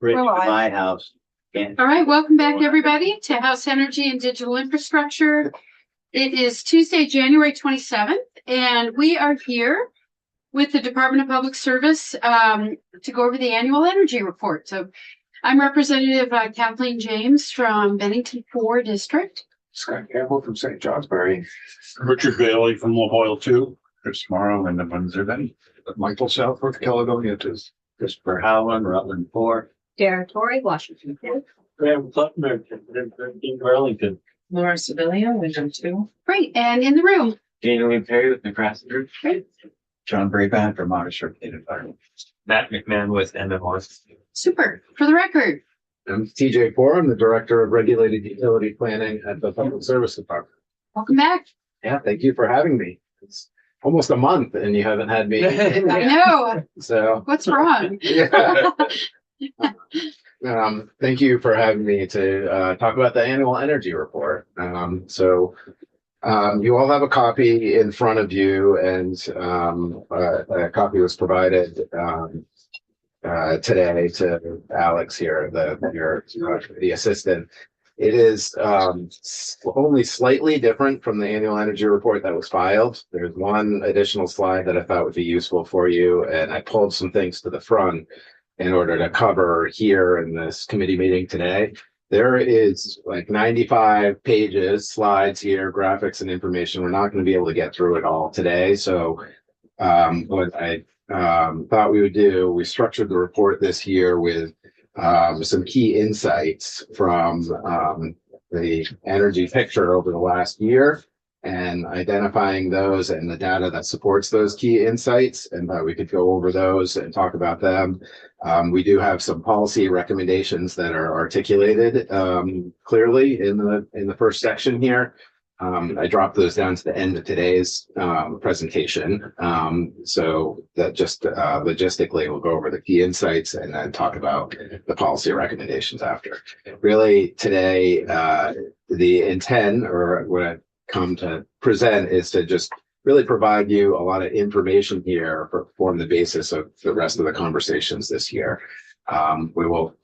Rich, We're live. my house. All right, welcome back, everybody, to House Energy and Digital Infrastructure. It is Tuesday, January 27th, and we are here with the Department of Public Service to go over the annual energy report. So I'm Representative Kathleen James from Bennington 4 District. Scott Campbell from St. Johnsbury. Richard Bailey from Loboil 2. Chris Morrow and the Windsor Benny. Michael Southworth, Caledonia too. Christopher Howland, Rutland 4. Darren Torrey, Washington. Graham Clutner, Burlington. Laura Sibilia, Wyndham 2. Great, and in the room. Gina Lee Perry with McGrath. Great. John Brabant from Monterey Environment. Matt McMahon with MMOS. Super. For the record, I'm TJ Poor. I'm the Director of Regulated Utility Planning at the Public Service Department. welcome back. Yeah, thank you for having me. It's almost a month and you haven't had me. I know. So, What's wrong? yeah. Thank you for having me to talk about the annual energy report. You all have a copy in front of you, and a copy was provided today to Alex here, the assistant. It is only slightly different from the annual energy report that was filed. There's one additional slide that I thought would be useful for you, and I pulled some things to the front in order to cover here in this committee meeting today. There is like 95 pages, slides here, graphics and information. We're not going to be able to get through it all today. So what I thought we would do, we structured the report this year with some key insights from the energy picture over the last year and identifying those and the data that supports those key insights, and that we could go over those and talk about them. We do have some policy recommendations that are articulated clearly in the first section here. I dropped those down to the end of today's presentation. So that just logistically we'll go over the key insights and then talk about the policy recommendations after. Really today, the intent, or what I've come to present, is to just really provide you a lot of information here for form the basis of the rest of the conversations this year. We will,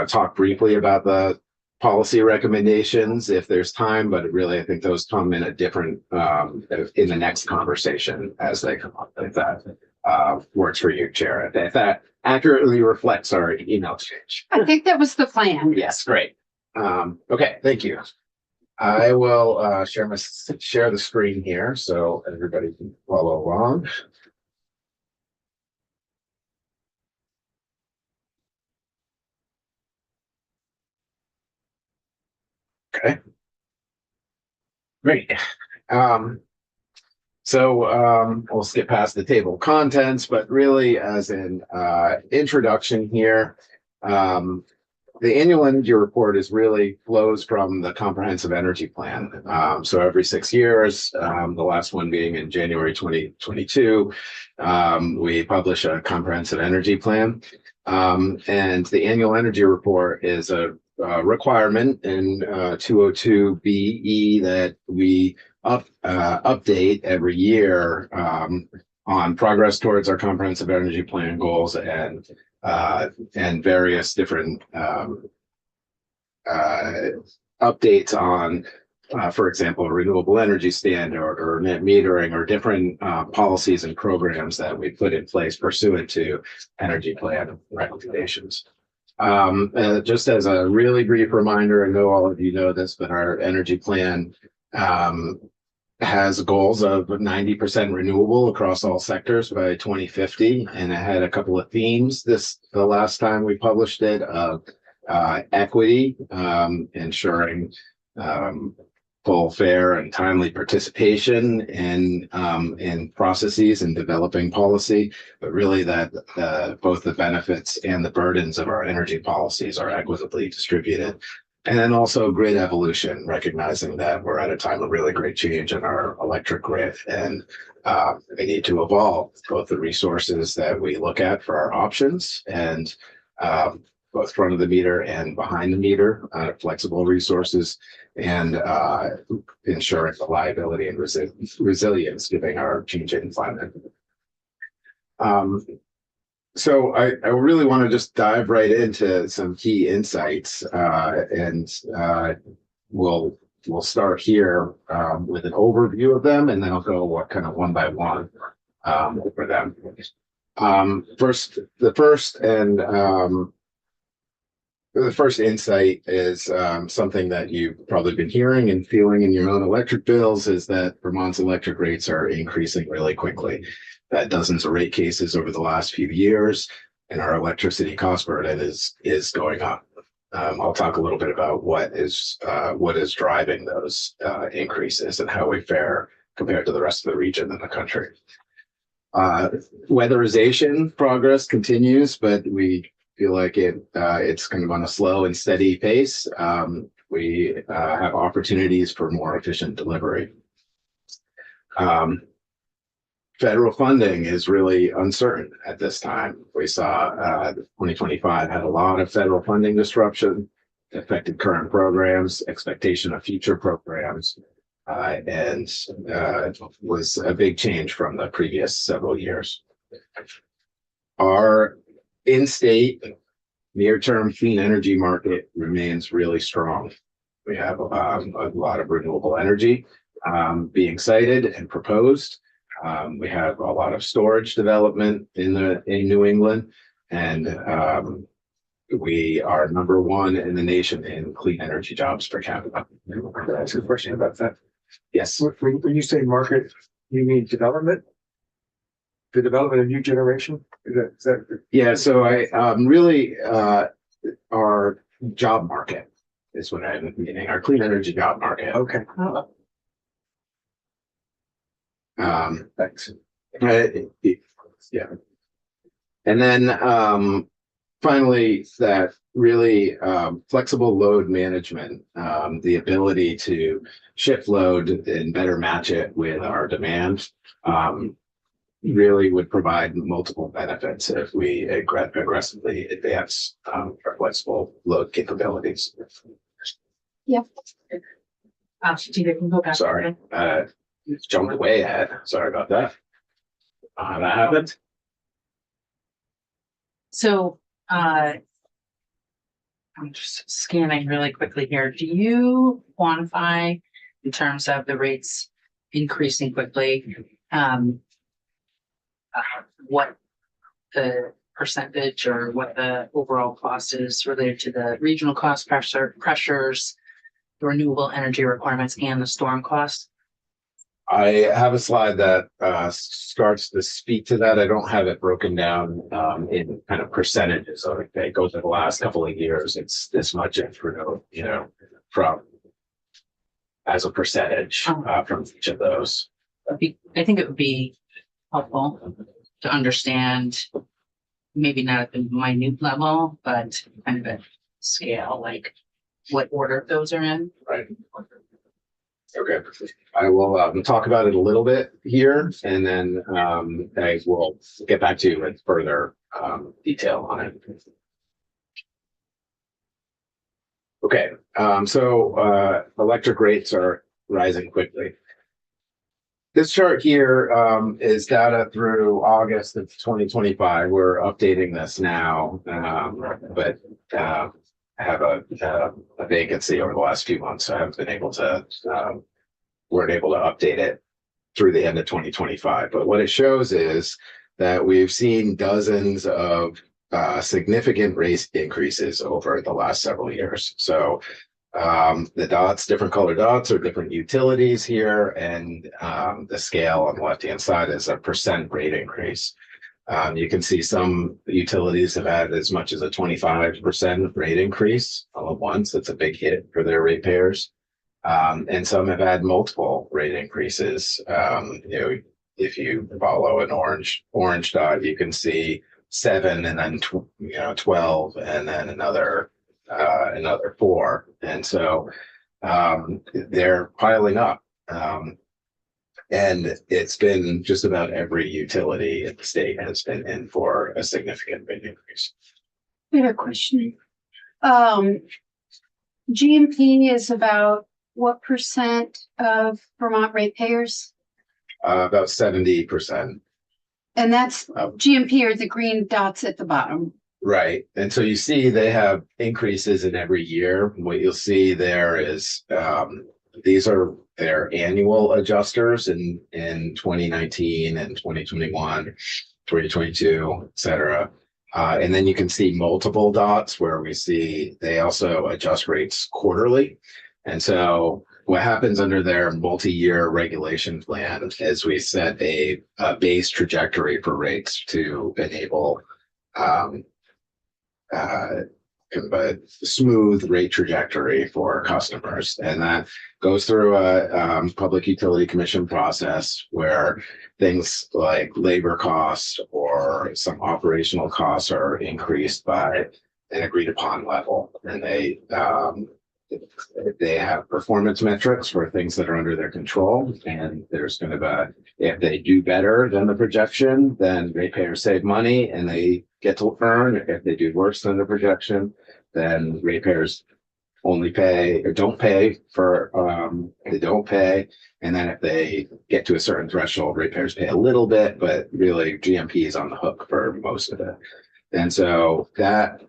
talk briefly about the policy recommendations if there's time, but really I think those come in a different in the next conversation as they come up. If that works for you, Chair. If that accurately reflects our email exchange. I think that was the plan. Yes, great. Okay, thank you. I will share the screen here so everybody can follow along. Okay. Great. We'll skip past the table of contents, but really as an introduction here, the annual energy report really flows from the comprehensive energy plan. So every 6 years, the last one being in January 2022, we publish a comprehensive energy plan. And the annual energy report is a requirement in 202BE that we update every year on progress towards our comprehensive energy plan goals and various different updates on, for example, renewable energy standard or net metering or different policies and programs that we put in place pursuant to energy plan recommendations. Just as a really brief reminder, I know all of you know this, but our energy plan has goals of 90% renewable across all sectors by 2050, and it had a couple of themes the last time we published it of equity, ensuring full, fair, and timely participation in processes and developing policy, but really that both the benefits and the burdens of our energy policies are equitably distributed. And then also grid evolution, recognizing that we're at a time of really great change in our electric grid, and we need to evolve both the resources that we look at for our options and both front of the meter and behind the meter, flexible resources, and ensuring reliability and resilience given our changing climate. So I really want to just dive right into some key insights, and we'll start here with an overview of them, and then I'll go what kind of one by one for them. The first insight is something that you've probably been hearing and feeling in your own electric bills is that Vermont's electric rates are increasing really quickly. Had dozens of rate cases over the last few years, and our electricity cost burden is going up. I'll talk a little bit about what is driving those increases and how we fare compared to the rest of the region and the country. Weatherization progress continues, but we feel like it's kind of on a slow and steady pace. We have opportunities for more efficient delivery. Federal funding is really uncertain at this time. We saw 2025 had a lot of federal funding disruption, affected current programs, expectation of future programs, and was a big change from the previous several years. Our in-state near-term clean energy market remains really strong. We have a lot of renewable energy being cited and proposed. We have a lot of storage development in New England, and we are number one in the nation in clean energy jobs per capita. Can I ask a question about that? Yes. When you say market, you mean development? The development of new generation? Is that? Yeah. So I really our job market is what I'm meaning. Our clean energy job market. Okay. Thanks. Yeah. And then finally, that really flexible load management, the ability to shift load and better match it with our demand, really would provide multiple benefits if we aggressively advance our flexible load capabilities. Yeah. Steve, can go back. Sorry, jumped way ahead. Sorry about that. That happened. So, I'm just scanning really quickly here. Do you quantify in terms of the rates increasing quickly? What the percentage or what the overall cost is related to the regional cost pressures, the renewable energy requirements, and the storm costs? I have a slide that starts to speak to that. I don't have it broken down in kind of percentages. So it goes to the last couple of years. It's this much from as a percentage from each of those. I think it would be helpful to understand, maybe not at the minute level, but kind of at scale, like what order those are in. Right. Okay. I will talk about it a little bit here, and then I will get back to you with further detail on it. Okay. So electric rates are rising quickly. This chart here is data through August of 2025. We're updating this now, but have a vacancy over the last few months. So I haven't been able to, weren't able to update it through the end of 2025. But what it shows is that we've seen dozens of significant rate increases over the last several years. So the dots, different colored dots are different utilities here, and the scale on the left-hand side is a percent rate increase. You can see some utilities have had as much as a 25% rate increase all at once. It's a big hit for their ratepayers. And some have had multiple rate increases. If you follow an orange dot, you can see 7 and then 12 and then another 4. And so they're piling up. And it's been just about every utility in the state has been in for a significant rate increase. I have a question. GMP is about what percent of Vermont ratepayers? About 70%. And that's Oh. GMP are the green dots at the bottom. Right. And so you see they have increases in every year. What you'll see there is these are their annual adjusters in 2019 and 2021, 2022, et cetera. And then you can see multiple dots where we see they also adjust rates quarterly. And so what happens under their multi-year regulation plan is we set a base trajectory for rates to enable kind of a smooth rate trajectory for customers. And that goes through a public utility commission process where things like labor costs or some operational costs are increased by an agreed upon level. And they have performance metrics for things that are under their control. And there's kind of if they do better than the projection, then ratepayers save money and they get to earn. If they do worse than the projection, then ratepayers only pay or don't pay for, they don't pay. And then if they get to a certain threshold, ratepayers pay a little bit, but really GMP is on the hook for most of it. And so that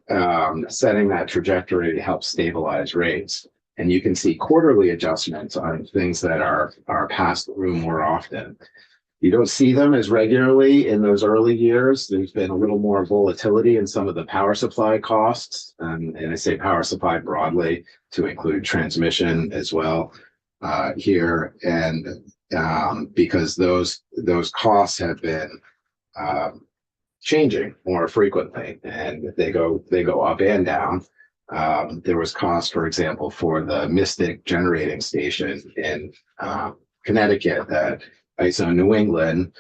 setting that trajectory helps stabilize rates. And you can see quarterly adjustments on things that are passed through more often. You don't see them as regularly in those early years. There's been a little more volatility in some of the power supply costs. And I say power supply broadly to include transmission as well here. And because those costs have been changing more frequently and they go up and down. There was cost, for example, for the Mystic generating station in Connecticut that ISO New England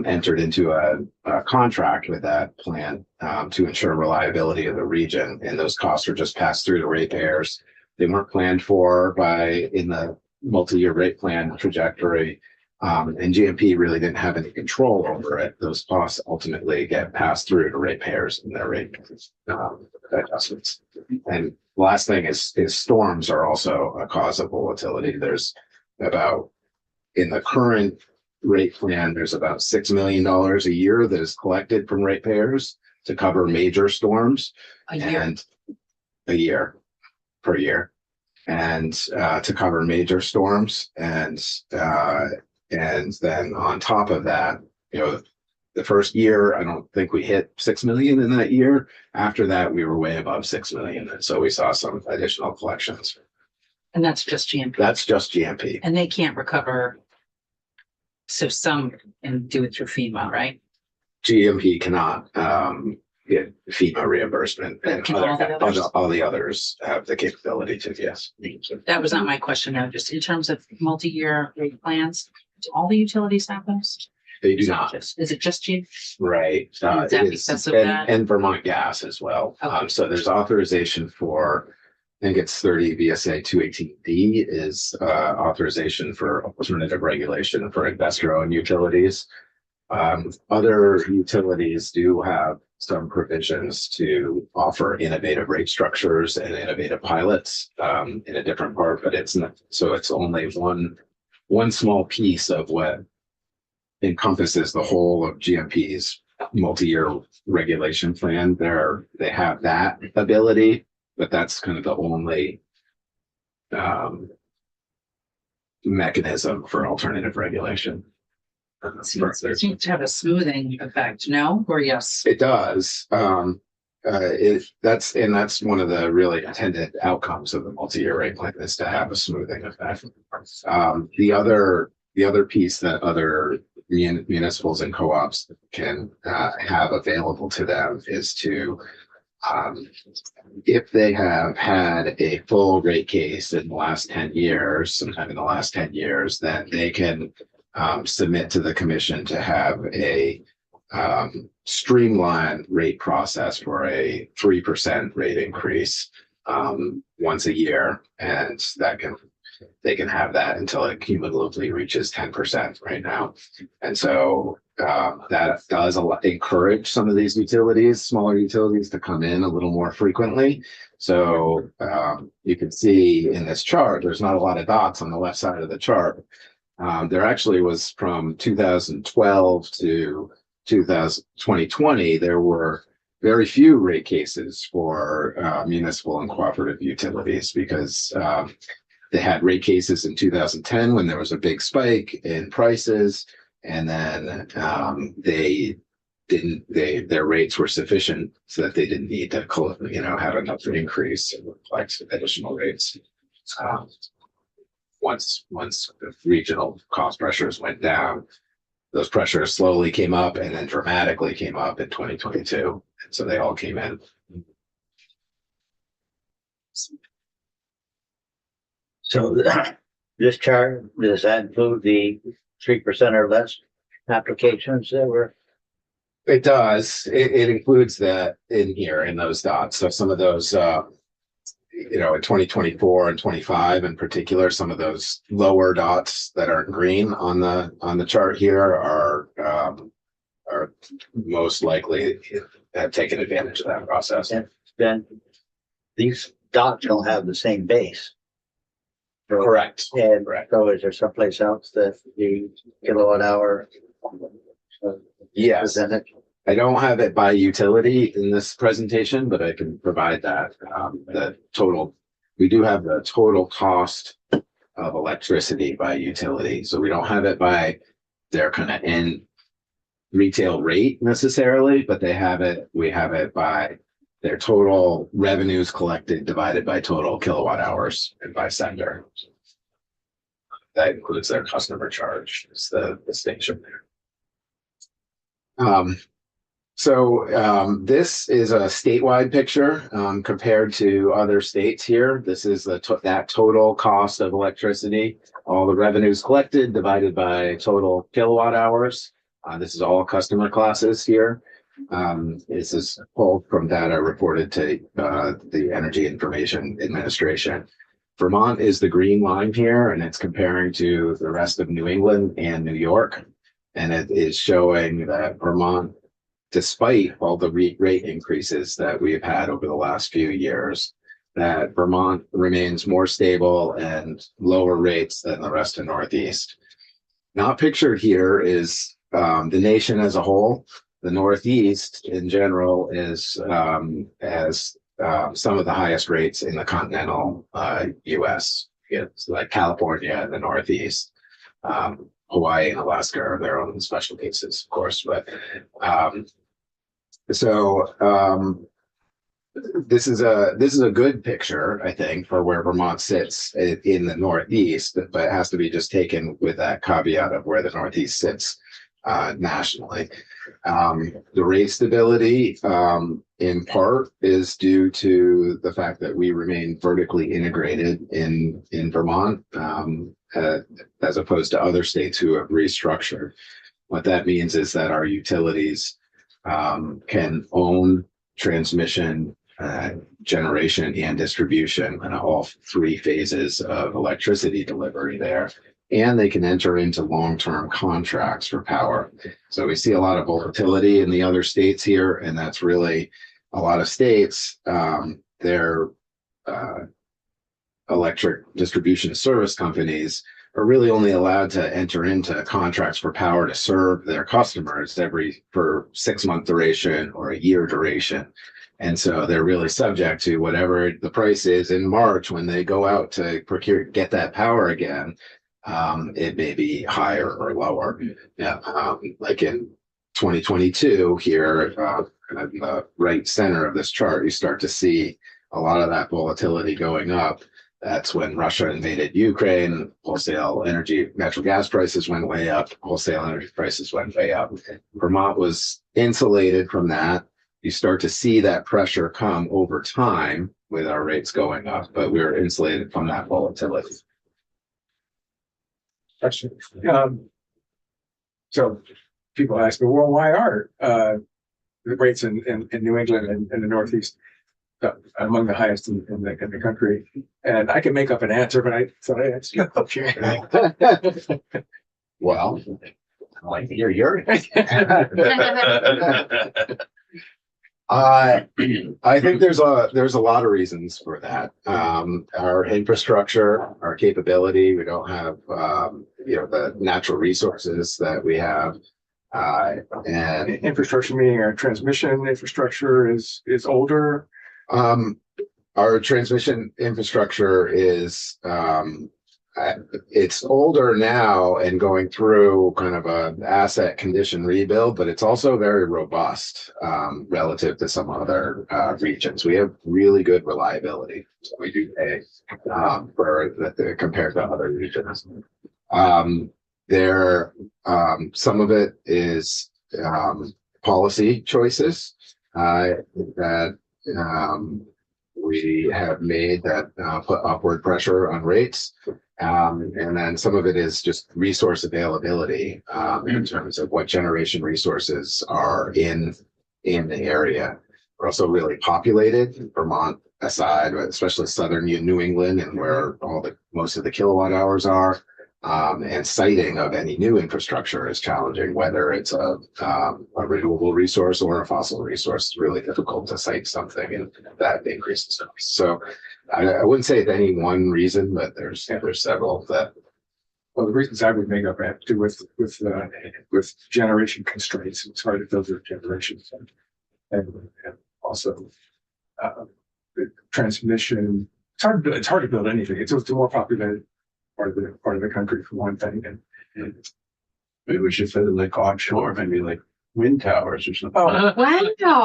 entered into a contract with that plant to ensure reliability of the region. And those costs are just passed through to ratepayers. They weren't planned for in the multi-year rate plan trajectory. And GMP really didn't have any control over it. Those costs ultimately get passed through to ratepayers in their rate adjustments. And the last thing is storms are also a cause of volatility. There's in the current rate plan, there's about $6 million a year that is collected from ratepayers to cover major storms. A year. Per year. And to cover major storms. And then on top of that, the first year, I don't think we hit 6 million in that year. After that, we were way above 6 million. And so we saw some additional collections. And that's just GMP. That's just GMP. And they can't recover. So some and do it through FEMA, right? GMP cannot get FEMA reimbursement, and Can all the others? all the others have the capability to, yes. Thank you. That was not my question, though. Just in terms of multi-year rate plans, do all the utilities have those? They do not. Is it just GMP? Right. Is that because of that? And Vermont Gas as well. Okay. So there's authorization for, I think it's 30 VSA 218D is authorization for alternative regulation for investor-owned utilities. Other utilities do have some provisions to offer innovative rate structures and innovative pilots in a different part, but it's not. So it's only one small piece of what encompasses the whole of GMP's multi-year regulation plan. They have that ability, but that's kind of the only mechanism for alternative regulation. It seems to have a smoothing effect, no? Or yes? It does. That's one of the really intended outcomes of the multi-year rate plan is to have a smoothing effect. The other piece that other municipals and co-ops can have available to them is to if they have had a full rate case in the last 10 years, sometime in the last 10 years, then they can submit to the commission to have a streamlined rate process for a 3% rate increase once a year. And they can have that until it cumulatively reaches 10% right now. And so that does encourage some of these smaller utilities to come in a little more frequently. So you can see in this chart, there's not a lot of dots on the left side of the chart. There actually was from 2012 to 2020, there were very few rate cases for municipal and cooperative utilities because they had rate cases in 2010 when there was a big spike in prices, and then their rates were sufficient so that they didn't need to have another increase and reflect additional rates. Once the regional cost pressures went down, those pressures slowly came up and then dramatically came up in 2022. And so they all came in. So this chart, does that include the 3% or less applications that were? It does. It includes that in here in those dots. So some of those, in 2024 and 25 in particular, some of those lower dots that aren't green on the chart here are most likely have taken advantage of that process. And then these dots don't have the same base. Correct. And Correct. so is there someplace else that the kilowatt hour? Yes. Presented? I don't have it by utility in this presentation, but I can provide that. We do have the total cost of electricity by utility. So we don't have it by their kind of end retail rate necessarily, but we have it by their total revenues collected divided by total kilowatt hours and by sector. That includes their customer charge, is the distinction there. This is a statewide picture compared to other states here. This is that total cost of electricity, all the revenues collected divided by total kilowatt hours. This is all customer classes here. This is pulled from data reported to the Energy Information Administration. Vermont is the green line here, and it's comparing to the rest of New England and New York. And it is showing that Vermont, despite all the rate increases that we've had over the last few years, that Vermont remains more stable and lower rates than the rest of Northeast. Not pictured here is the nation as a whole. The Northeast in general has some of the highest rates in the continental US. It's like California and the Northeast. Hawaii and Alaska are their own special cases, of course, but this is a good picture, I think, for where Vermont sits in the Northeast, but it has to be just taken with that caveat of where the Northeast sits nationally. The rate stability, in part, is due to the fact that we remain vertically integrated in Vermont, as opposed to other states who have restructured. What that means is that our utilities can own transmission, generation, and distribution in all three phases of electricity delivery there. And they can enter into long-term contracts for power. So we see a lot of volatility in the other states here, and that's really a lot of states, their electric distribution service companies are really only allowed to enter into contracts for power to serve their customers for 6-month duration or a year duration. And so they're really subject to whatever the price is in March when they go out to get that power again. It may be higher or lower. Yeah, like in 2022 here, in the right center of this chart, you start to see a lot of that volatility going up. That's when Russia invaded Ukraine, wholesale natural gas prices went way up, wholesale energy prices went way up. Vermont was insulated from that. You start to see that pressure come over time with our rates going up, but we were insulated from that volatility. Question. So people ask me, well, why are the rates in New England and in the Northeast among the highest in the country? And I can make up an answer, but I thought I'd ask you. Okay. Well, I like to hear your. I think there's a lot of reasons for that. Our infrastructure, our capability, we don't have the natural resources that we have. And Infrastructure meaning our transmission infrastructure is older. our transmission infrastructure is, it's older now and going through kind of a asset condition rebuild, but it's also very robust, relative to some other, regions. We have really good reliability. So we do pay, for compared to other regions. Some of it is, policy choices, that, we have made that put upward pressure on rates. And then some of it is just resource availability, in terms of what generation resources are in the area. We're also really populated, Vermont aside, but especially southern New England and where most of the kilowatt hours are. And siting of any new infrastructure is challenging, whether it's a renewable resource or a fossil resource. It's really difficult to site something, and that increases costs. So I wouldn't say it's any one reason, but there's several that. Well, the reasons I would make up have to do with generation constraints. It's hard to build your generations, and also the transmission. It's hard to build anything. It's a more populated part of the country for one thing, and Maybe we should put it like offshore, maybe like wind towers or something. oh, Wow,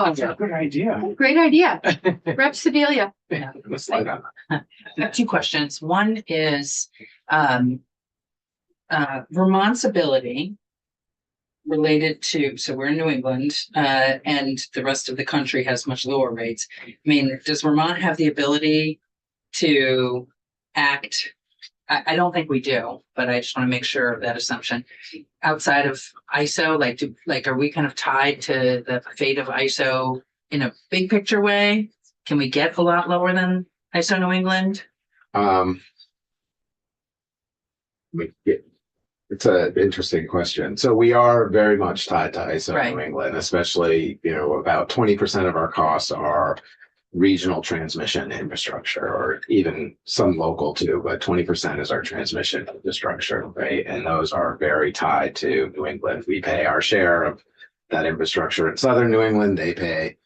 that's a good idea. great idea. Rep Sedalia. Let's slide on. I have two questions. One is, Vermont's ability related to, so we're in New England, and the rest of the country has much lower rates. I mean, does Vermont have the ability to act? I don't think we do, but I just want to make sure of that assumption. Outside of ISO, are we kind of tied to the fate of ISO in a big picture way? Can we get a lot lower than ISO New England? It's an interesting question. So we are very much tied to ISO Right. New England, especially, about 20% of our costs are regional transmission infrastructure, or even some local too, but 20% is our transmission infrastructure, right? And those are very tied to New England. We pay our share of that infrastructure in southern New England. They pay,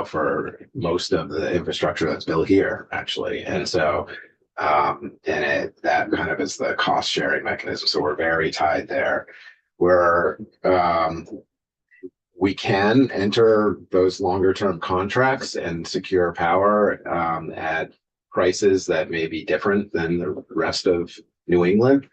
for most of the infrastructure that's built here, actually. And so, that kind of is the cost sharing mechanism. So we're very tied there. We can enter those longer term contracts and secure power, at prices that may be different than the rest of New England.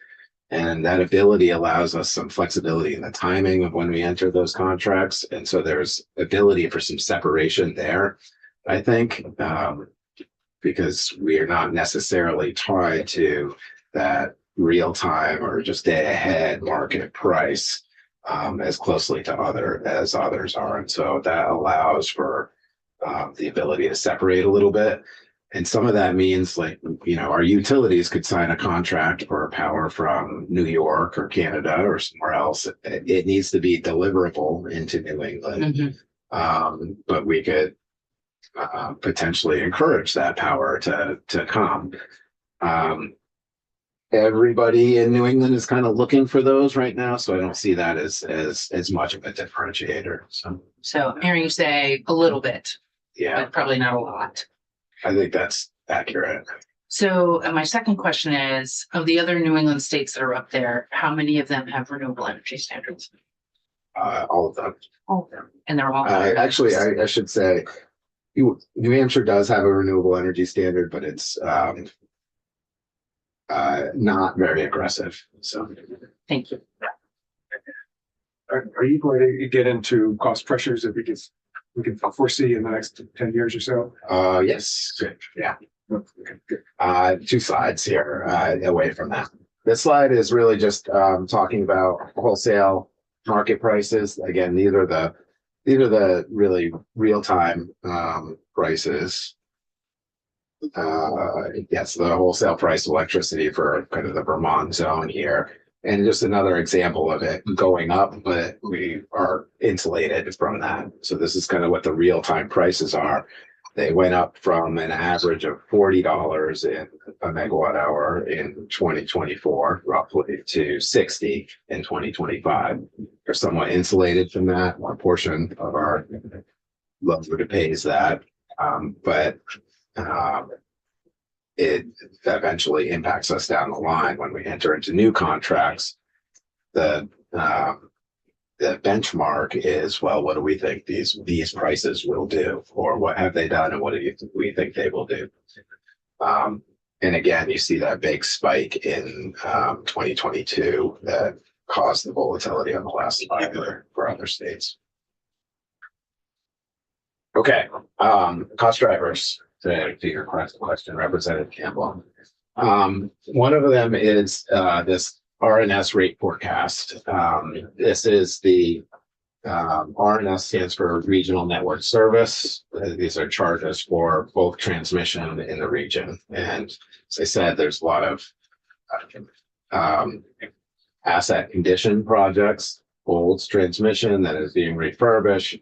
And that ability allows us some flexibility in the timing of when we enter those contracts. And so there's ability for some separation there, I think, because we are not necessarily tied to that real time or just day ahead market price, as closely as others are. And so that allows for, the ability to separate a little bit. And some of that means our utilities could sign a contract for power from New York or Canada or somewhere else. It needs to be deliverable into New England. But we could, potentially encourage that power to come. Everybody in New England is kind of looking for those right now, so I don't see that as much of a differentiator. So I'm hearing you say a little bit, Yeah, but probably not a lot. I think that's accurate. So my second question is, of the other New England states that are up there, how many of them have renewable energy standards? All of them. All of them. And they're all. Actually, I should say, New Hampshire does have a renewable energy standard, but it's not very aggressive. So, Thank you. Are you going to get into cost pressures that we can foresee in the next 10 years or so? yes, yeah. Okay, good. Two slides here, away from that. This slide is really just talking about wholesale market prices. Again, these are the really real-time prices. Yes, the wholesale price of electricity for kind of the Vermont zone here. And just another example of it going up, but we are insulated from that. So this is kind of what the real-time prices are. They went up from an average of $40 in a megawatt hour in 2024, roughly, to 60 in 2025. They're somewhat insulated from that. One portion of our load pays that, but it eventually impacts us down the line when we enter into new contracts. The benchmark is, well, what do we think these prices will do, or what have they done, and what do we think they will do? And again, you see that big spike in 2022 that caused the volatility on the last slide for other states. Okay, cost drivers. To your question, Representative Campbell. One of them is this RNS rate forecast. This is the RNS stands for Regional Network Service. These are charges for both transmission in the region. And as I said, there's a lot of asset condition projects, old transmission that is being refurbished.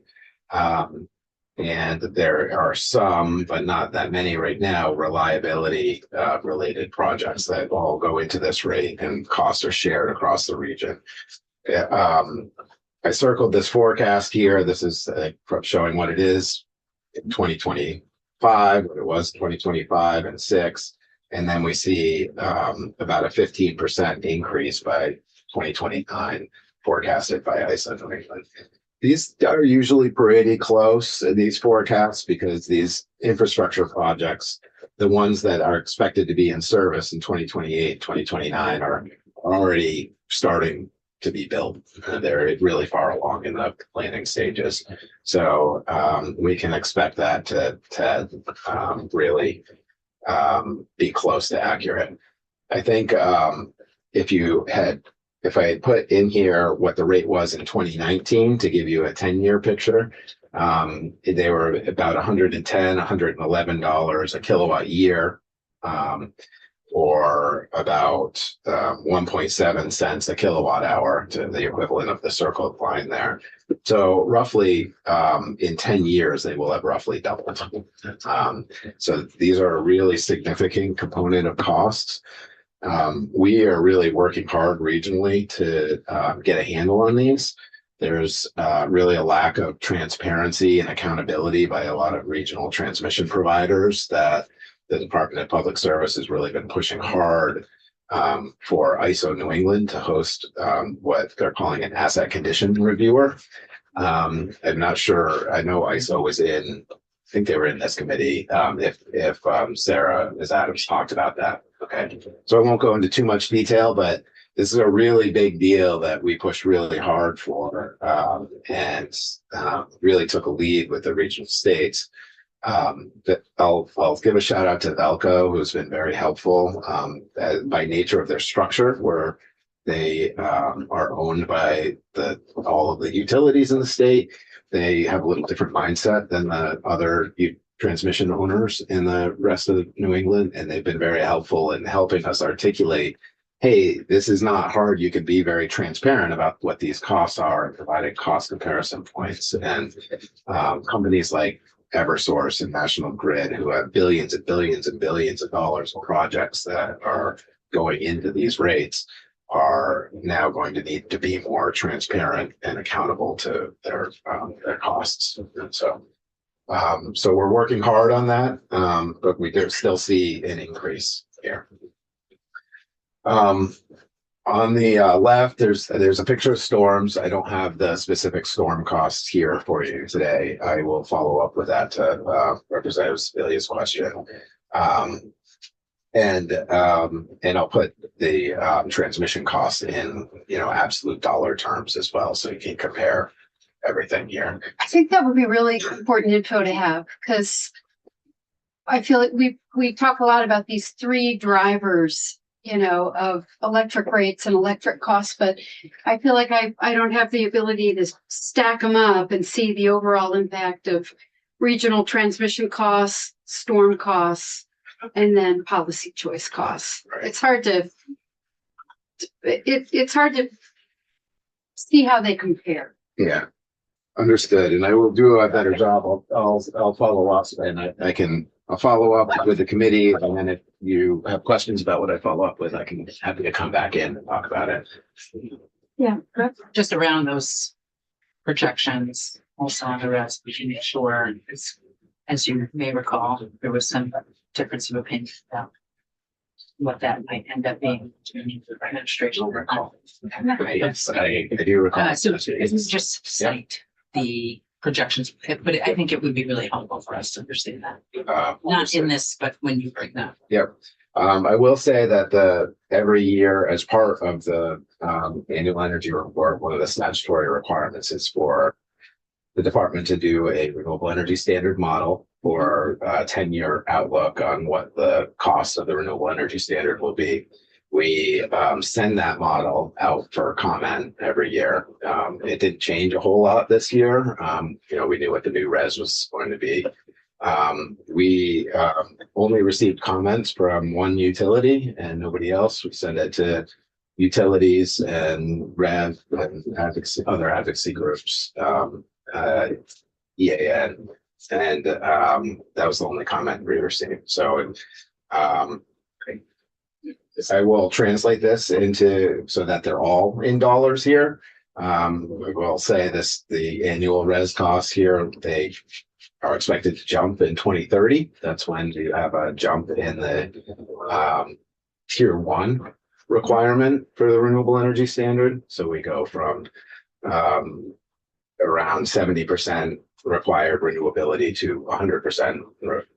And there are some, but not that many right now, reliability related projects that all go into this rate, and costs are shared across the region. I circled this forecast here. This is showing what it is in 2025, what it was in 2025 and 6. And then we see about a 15% increase by 2029 forecasted by ISO New England. These are usually pretty close, these forecasts, because these infrastructure projects, the ones that are expected to be in service in 2028, 2029 are already starting to be built. They're really far along in the planning stages. So we can expect that to really be close to accurate. I think if I had put in here what the rate was in 2019 to give you a 10-year picture, they were about $110, $111 a kilowatt year, or about 1.7 cents a kilowatt hour, to the equivalent of the circled line there. So roughly in 10 years, they will have roughly doubled. So these are a really significant component of costs. We are really working hard regionally to get a handle on these. There's really a lack of transparency and accountability by a lot of regional transmission providers that the Department of Public Service has really been pushing hard for ISO New England to host what they're calling an asset condition reviewer. I'm not sure. I know ISO was in, I think they were in this committee. If Sarah, Ms. Adams talked about that. Okay, so I won't go into too much detail, but this is a really big deal that we pushed really hard for, and really took a lead with the regional states. I'll give a shout out to Velco, who's been very helpful by nature of their structure, where they are owned by all of the utilities in the state. They have a little different mindset than the other transmission owners in the rest of New England, and they've been very helpful in helping us articulate, hey, this is not hard. You can be very transparent about what these costs are and providing cost comparison points. And companies like Eversource and National Grid, who have billions and billions and billions of dollars of projects that are going into these rates, are now going to need to be more transparent and accountable to their costs. And so we're working hard on that, but we do still see an increase here. On the left, there's a picture of storms. I don't have the specific storm costs here for you today. I will follow up with that to Representative Sebelia's question. And I'll put the transmission costs in, absolute dollar terms as well, so you can compare everything here. I think that would be really important info to have, because I feel like we talk a lot about these three drivers, of electric rates and electric costs, but I feel like I don't have the ability to stack them up and see the overall impact of regional transmission costs, storm costs, and then policy choice costs. Right. It's hard to see how they compare. Yeah. Understood, and I will do a better job. I'll follow up and I'll follow up with the committee. And then if you have questions about what I follow up with, I can happy to come back in and talk about it. Yeah. Just around those projections, also on the rest, we can make sure, as you may recall, there was some difference of opinion about what that might end up being during the administration. Yes, I do recall. So it's just cite the projections, but I think it would be really helpful for us to understand that. Not in this, but when you bring that. Yep. I will say that every year as part of the annual energy report, one of the statutory requirements is for the department to do a renewable energy standard model for a 10-year outlook on what the cost of the renewable energy standard will be. We send that model out for comment every year. It didn't change a whole lot this year. We knew what the new res was going to be. We only received comments from one utility and nobody else. We send it to utilities and REV and other advocacy groups, EAN, and that was the only comment we received. So I will translate this into so that they're all in dollars here. We will say the annual res costs here, they are expected to jump in 2030. That's when you have a jump in the tier 1 requirement for the renewable energy standard. So we go from around 70% required renewability to 100%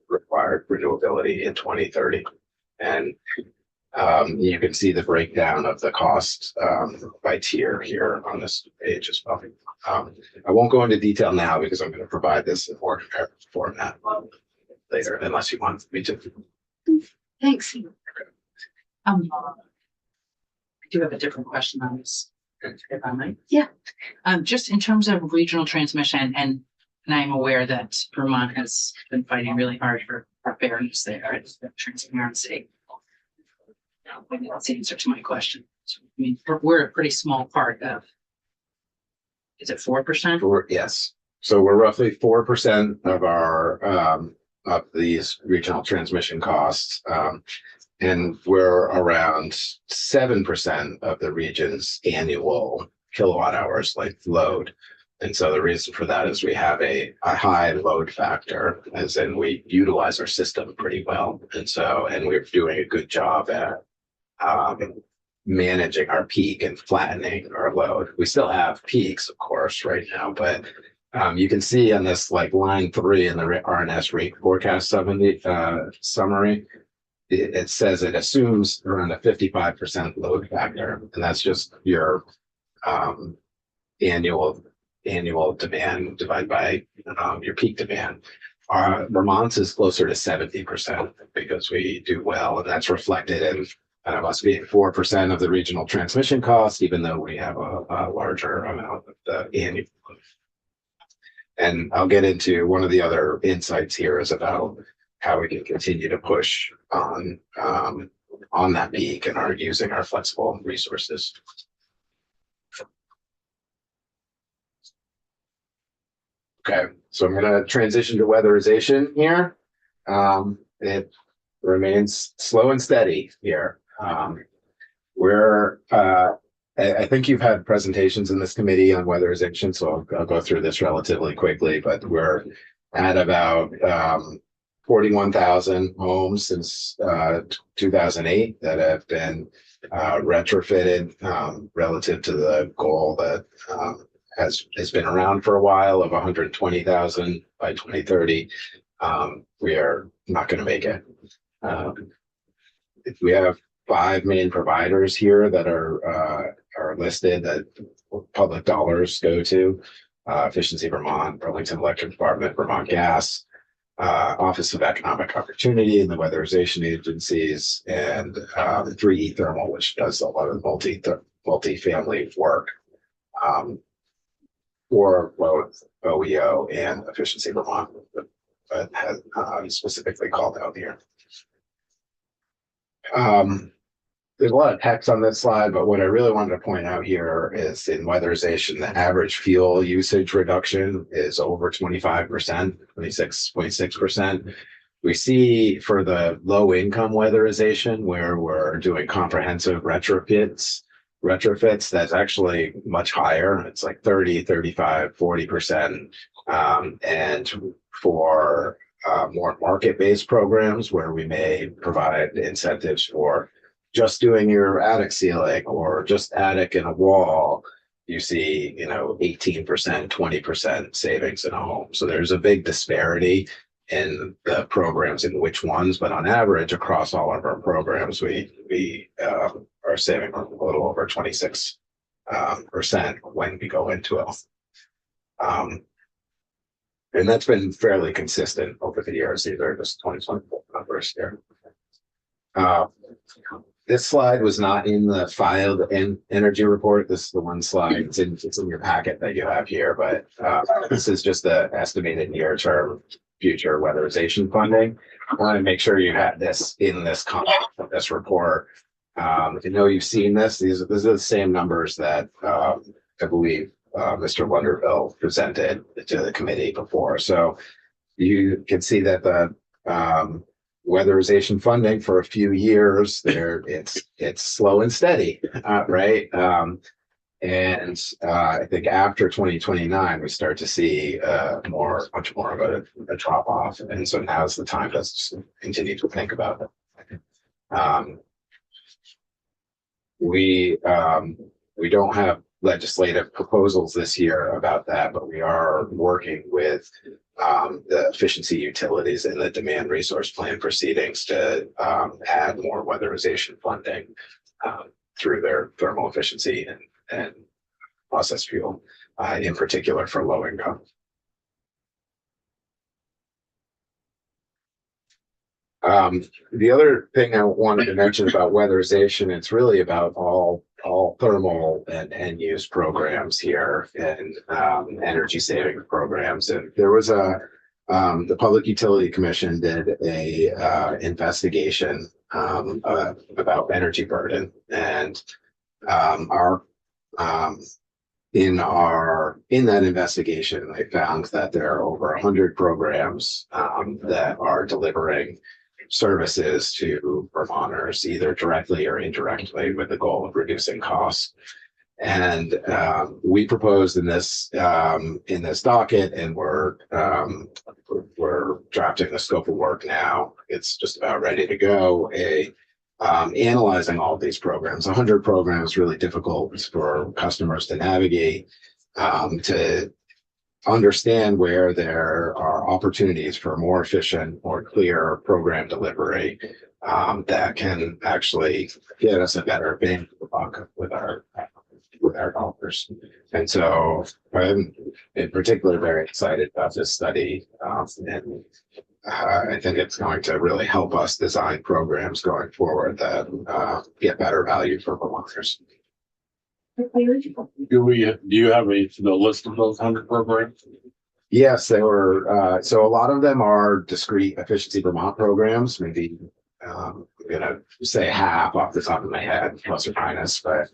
required renewability in 2030. And you can see the breakdown of the cost by tier here on this page as well. I won't go into detail now because I'm going to provide this in more comparative format later, unless you want me to. Thanks. I do have a different question on this, if I might. Yeah. Just in terms of regional transmission, and I'm aware that Vermont has been fighting really hard for fairness there and transparency. Maybe that's the answer to my question. So, I mean, we're a pretty small part of. Is it 4%? Yes. So we're roughly 4% of our of these regional transmission costs. And we're around 7% of the region's annual kilowatt hours like load. And so the reason for that is we have a high load factor, as in we utilize our system pretty well. And we're doing a good job at managing our peak and flattening our load. We still have peaks, of course, right now, but you can see on this like line 3 in the RNS rate forecast summary, it says it assumes around a 55% load factor, and that's just your annual demand divided by your peak demand. Vermont's is closer to 70% because we do well, and that's reflected in us being 4% of the regional transmission cost, even though we have a larger amount of the annual. And I'll get into one of the other insights here is about how we can continue to push on that peak and are using our flexible resources. Okay, so I'm going to transition to weatherization here. It remains slow and steady here. I think you've had presentations in this committee on weatherization, so I'll go through this relatively quickly, but we're at about 41,000 homes since 2008 that have been retrofitted relative to the goal that has been around for a while of 120,000 by 2030. We are not going to make it. We have 5 main providers here that are listed that public dollars go to: Efficiency Vermont, Burlington Electric Department, Vermont Gas, Office of Economic Opportunity, and the weatherization agencies, and 3E Thermal, which does a lot of multi-family work for both OEO and Efficiency Vermont, but has specifically called out here. there's a lot of text on this slide, but what I really wanted to point out here is in weatherization, the average fuel usage reduction is over 25%, 26.6%. We see for the low income weatherization where we're doing comprehensive retrofits, that's actually much higher. It's like 30, 35, 40%. And for more market-based programs where we may provide incentives for just doing your attic ceiling or just attic in a wall, you see, 18%, 20% savings in a home. So there's a big disparity in the programs in which ones, but on average across all of our programs, we are saving a little over 26% when we go into it. And that's been fairly consistent over the years. These are just 2024 numbers here. This slide was not in the filed energy report. This is the one slide. It's in your packet that you have here, but this is just the estimated near-term future weatherization funding. I want to make sure you had this in this report. I know you've seen this. These are the same numbers that I believe Mr. Wonderville presented to the committee before. So you can see that the weatherization funding for a few years there, it's slow and steady, right? And I think after 2029, we start to see much more of a drop off. And so now's the time to continue to think about it. We don't have legislative proposals this year about that, but we are working with the efficiency utilities in the demand resource plan proceedings to add more weatherization funding through their thermal efficiency and process fuel, in particular for low income. The other thing I wanted to mention about weatherization, it's really about all thermal and end use programs here and energy saving programs. And there was the Public Utility Commission did a investigation about energy burden, and in that investigation, they found that there are over 100 programs that are delivering services to Vermonters, either directly or indirectly, with the goal of reducing costs. And we proposed in this docket, and we're drafting the scope of work now. It's just about ready to go. Analyzing all of these programs, 100 programs, really difficult for customers to navigate, to understand where there are opportunities for more efficient or clear program delivery that can actually get us a better bang for the buck with our dollars. And so I'm in particular very excited about this study, and I think it's going to really help us design programs going forward that get better value for Vermonters. Do you have the list of those 100 programs? Yes, they were. So a lot of them are discrete Efficiency Vermont programs. Maybe I'm gonna say half off the top of my head, plus or minus. But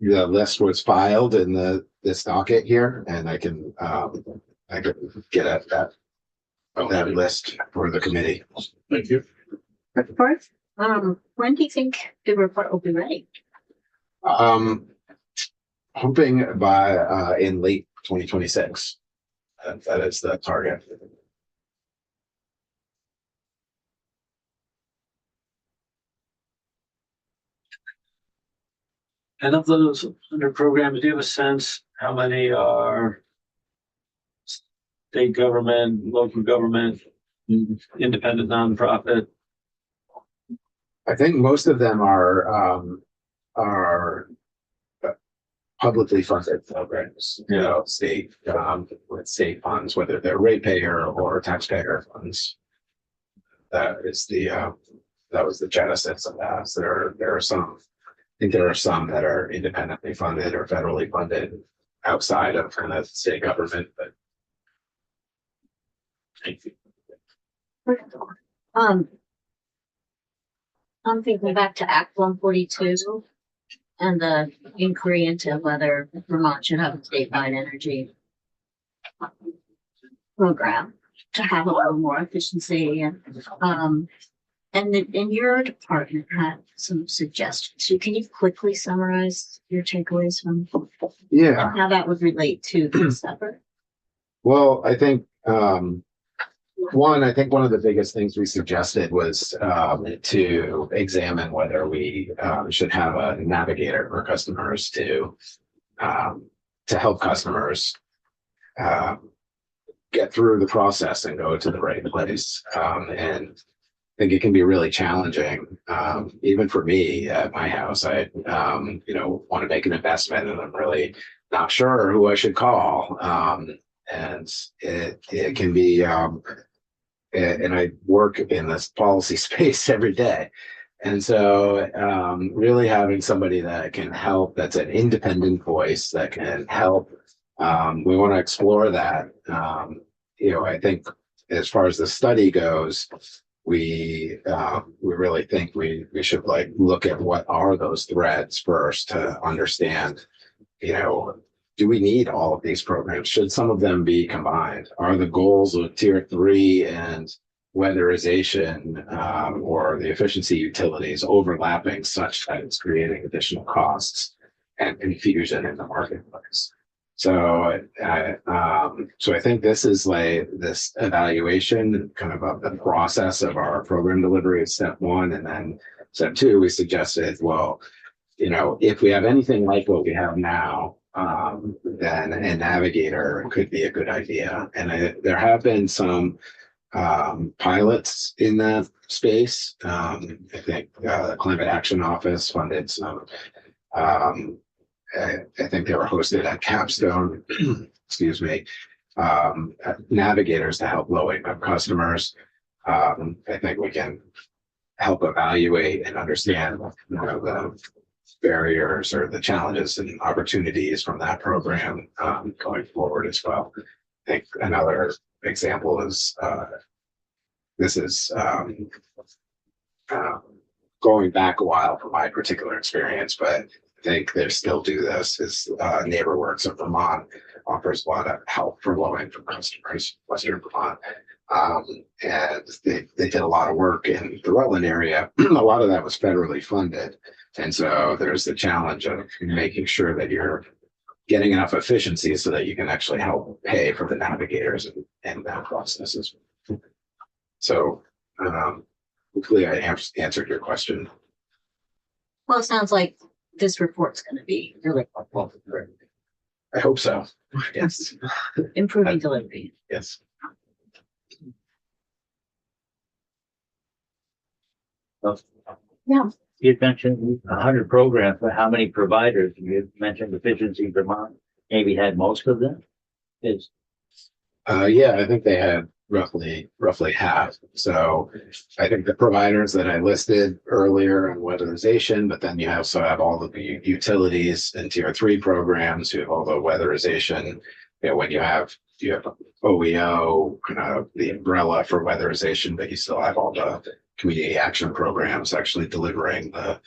the list was filed in this docket here, and I can get at that list for the committee. Thank you. Report. When do you think the report will be ready? Hoping by in late 2026. That is the target. And of those 100 programs, do you have a sense how many are state government, local government, independent, nonprofit? I think most of them are publicly funded programs, state with state funds, whether they're ratepayer or taxpayer funds. That was the genesis of that. So there are some. I think there are some that are independently funded or federally funded outside of kind of state government, but. Thank you. I'm thinking back to Act 142 and the inquiry into whether Vermont should have a statewide energy program to have a little more efficiency and your department had some suggestions. So can you quickly summarize your takeaways from Yeah. how that would relate to this effort? Well, I think one of the biggest things we suggested was to examine whether we should have a navigator for customers to help customers get through the process and go to the right place. And I think it can be really challenging, even for me at my house. I want to make an investment and I'm really not sure who I should call. And it can be, and I work in this policy space every day. And so really having somebody that can help, that's an independent voice that can help. We want to explore that. I think as far as the study goes, we really think we should look at what are those threads first to understand, do we need all of these programs? Should some of them be combined? Are the goals of tier 3 and weatherization or the efficiency utilities overlapping such that it's creating additional costs and confusion in the marketplace? So I think this is this evaluation kind of the process of our program delivery is step 1. And then step 2, we suggested, well, if we have anything like what we have now, then a navigator could be a good idea. And there have been some pilots in that space. I think the Climate Action Office funded some. I think they were hosted at Capstone, excuse me, navigators to help low-income customers. I think we can help evaluate and understand the barriers or the challenges and opportunities from that program going forward as well. I think another example is this is going back a while from my particular experience, but I think they still do this is NeighborWorks of Vermont offers a lot of help for low-income customers, Western Vermont. And they did a lot of work in the Rutland area. A lot of that was federally funded. And so there's the challenge of making sure that you're getting enough efficiency so that you can actually help pay for the navigators and that process as well. So hopefully I answered your question. Well, it sounds like this report's going to be really helpful. I hope so. Yes. Improving delivery. Yes. Yeah. You mentioned 100 programs, but how many providers? You mentioned Efficiency Vermont maybe had most of them. Yeah, I think they had roughly half. So I think the providers that I listed earlier on weatherization, but then you also have all of the utilities and tier 3 programs. You have all the weatherization. When you have OEO, kind of the umbrella for weatherization, but you still have all the community action programs actually delivering the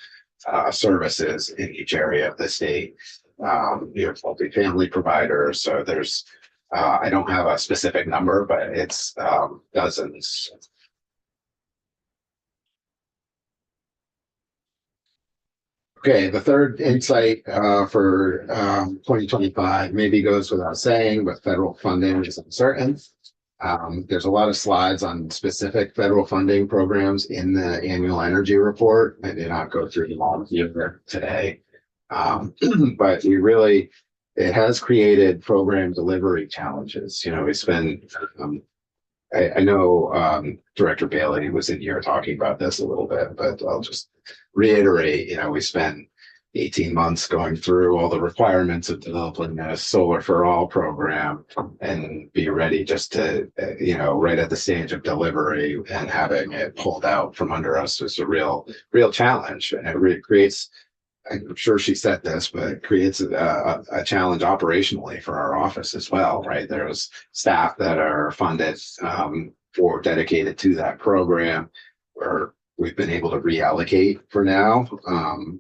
services in each area of the state. You have multi-family providers. So there's I don't have a specific number, but it's dozens. Okay, the third insight for 2025 maybe goes without saying, but federal funding is uncertain. There's a lot of slides on specific federal funding programs in the annual energy report. I did not go through them all here today. But it has created program delivery challenges. We spend, I know Director Bailey was in here talking about this a little bit, but I'll just reiterate, we spent 18 months going through all the requirements of developing a Solar for All program and be ready just to, right at the stage of delivery and having it pulled out from under us is a real challenge. And it creates, I'm sure she said this, but it creates a challenge operationally for our office as well, right? There's staff that are funded for dedicated to that program. We're we've been able to reallocate for now,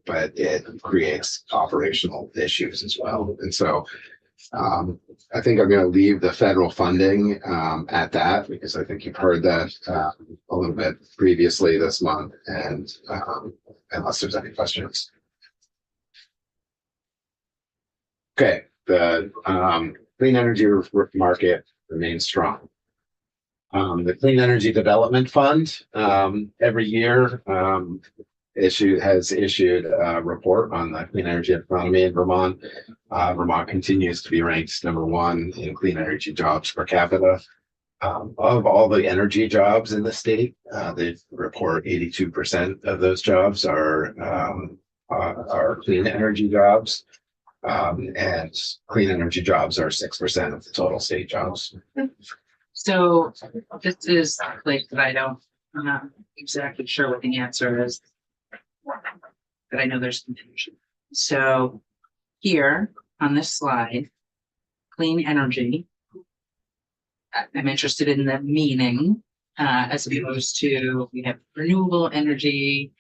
but it creates operational issues as well. And so I think I'm going to leave the federal funding at that, because I think you've heard that a little bit previously this month, and unless there's any questions. Okay, the clean energy market remains strong. The Clean Energy Development Fund every year has issued a report on the clean energy economy in Vermont. Vermont continues to be ranked #1 in clean energy jobs per capita. Of all the energy jobs in the state, they report 82% of those jobs are clean energy jobs. And clean energy jobs are 6% of the total state jobs. So this is a place that I'm not exactly sure what the answer is. But I know there's confusion. So here on this slide, clean energy, I'm interested in the meaning, as opposed to, we have renewable energy,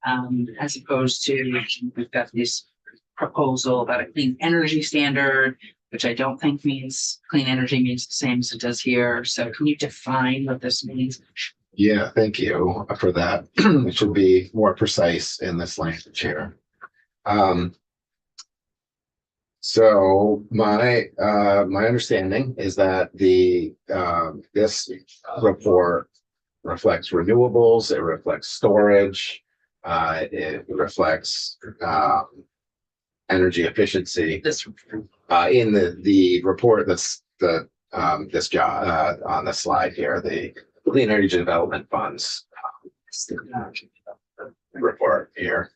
as opposed to, we've got this proposal about a clean energy standard, which I don't think means clean energy means the same as it does here. So can you define what this means? Yeah, thank you for that. It should be more precise in this language here. So my understanding is that this report reflects renewables, it reflects storage, it reflects energy efficiency. This In the report that's this job on the slide here, the Clean Energy Development Funds report here.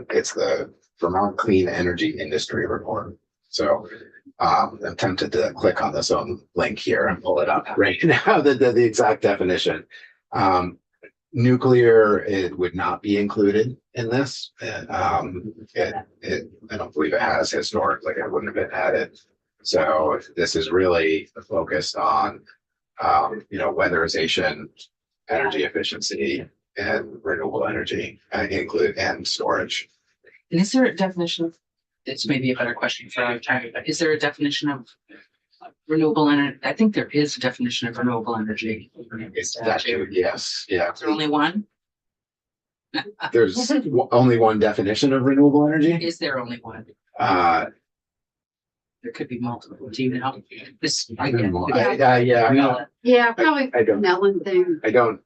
It's the Vermont Clean Energy Industry Report. So I'm tempted to click on this link here and pull it up right now, the exact definition. Nuclear, it would not be included in this. I don't believe it has historically. It wouldn't have been added. So this is really focused on, weatherization, energy efficiency, and renewable energy, and storage. And is there a definition of, it's maybe a better question for our time, but is there a definition of renewable energy? I think there is a definition of renewable energy. It's actually, yes, yeah. Is there only one? There's only one definition of renewable energy. Is there only one? There could be multiple. Do you know? This, Yeah, probably I don't. Mellon thing. I don't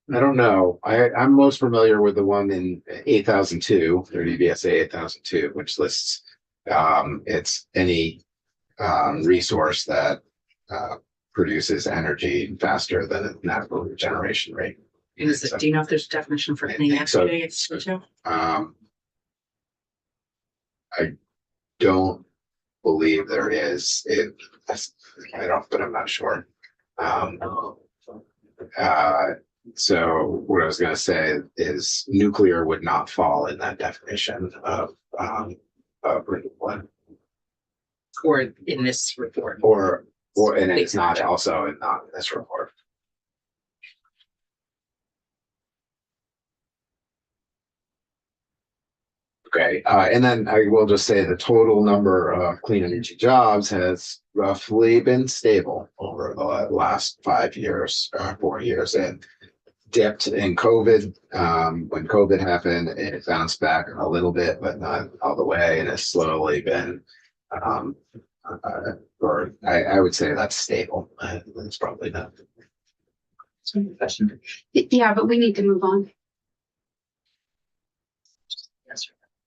know. I'm most familiar with the one in 8002, 30 VSA 8002, which lists it's any resource that produces energy faster than a natural generation rate. Do you know if there's a definition for clean energy? I don't believe there is. But I'm not sure. So what I was going to say is nuclear would not fall in that definition of renewable, Or in this report? And it's not also in this report. Okay, and then I will just say the total number of clean energy jobs has roughly been stable over the last 5 years, 4 years, and dipped in COVID. When COVID happened, it bounced back a little bit, but not all the way, and has slowly been, or I would say that's stable. It's probably not. Yeah, but we need to move on.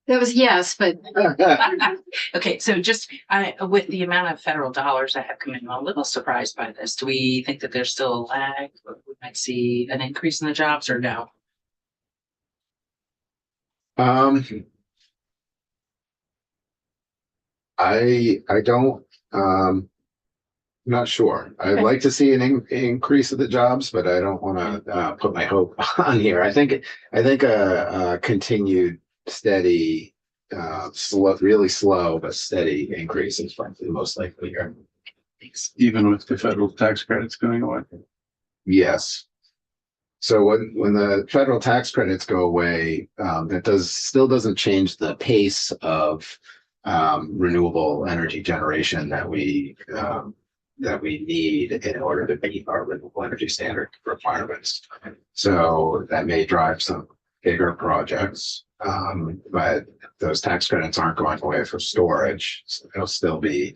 That was yes, but Okay, so just with the amount of federal dollars that have come in, I'm a little surprised by this. Do we think that there's still a lag? We might see an increase in the jobs, or no? I don't, not sure. I'd like to see an increase of the jobs, but I don't want to put my hope on here. I think a continued steady, really slow but steady increase is frankly most likely here. Even with the federal tax credits going away. Yes. So when the federal tax credits go away, that still doesn't change the pace of renewable energy generation that we need in order to meet our renewable energy standard requirements. So that may drive some bigger projects, but those tax credits aren't going away for storage. So there'll still be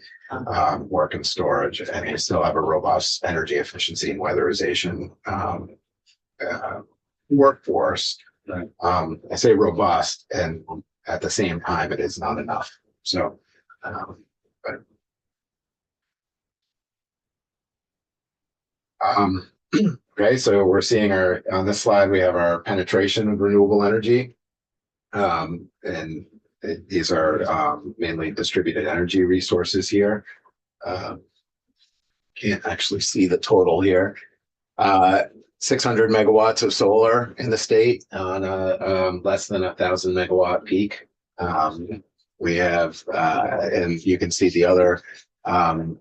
work in storage, and you still have a robust energy efficiency and weatherization workforce. Right. I say robust, and at the same time, it is not enough. So, okay, so we're seeing on this slide, we have our penetration of renewable energy. And these are mainly distributed energy resources here. Can't actually see the total here. 600 megawatts of solar in the state on a less than 1,000 megawatt peak. We have, and you can see the other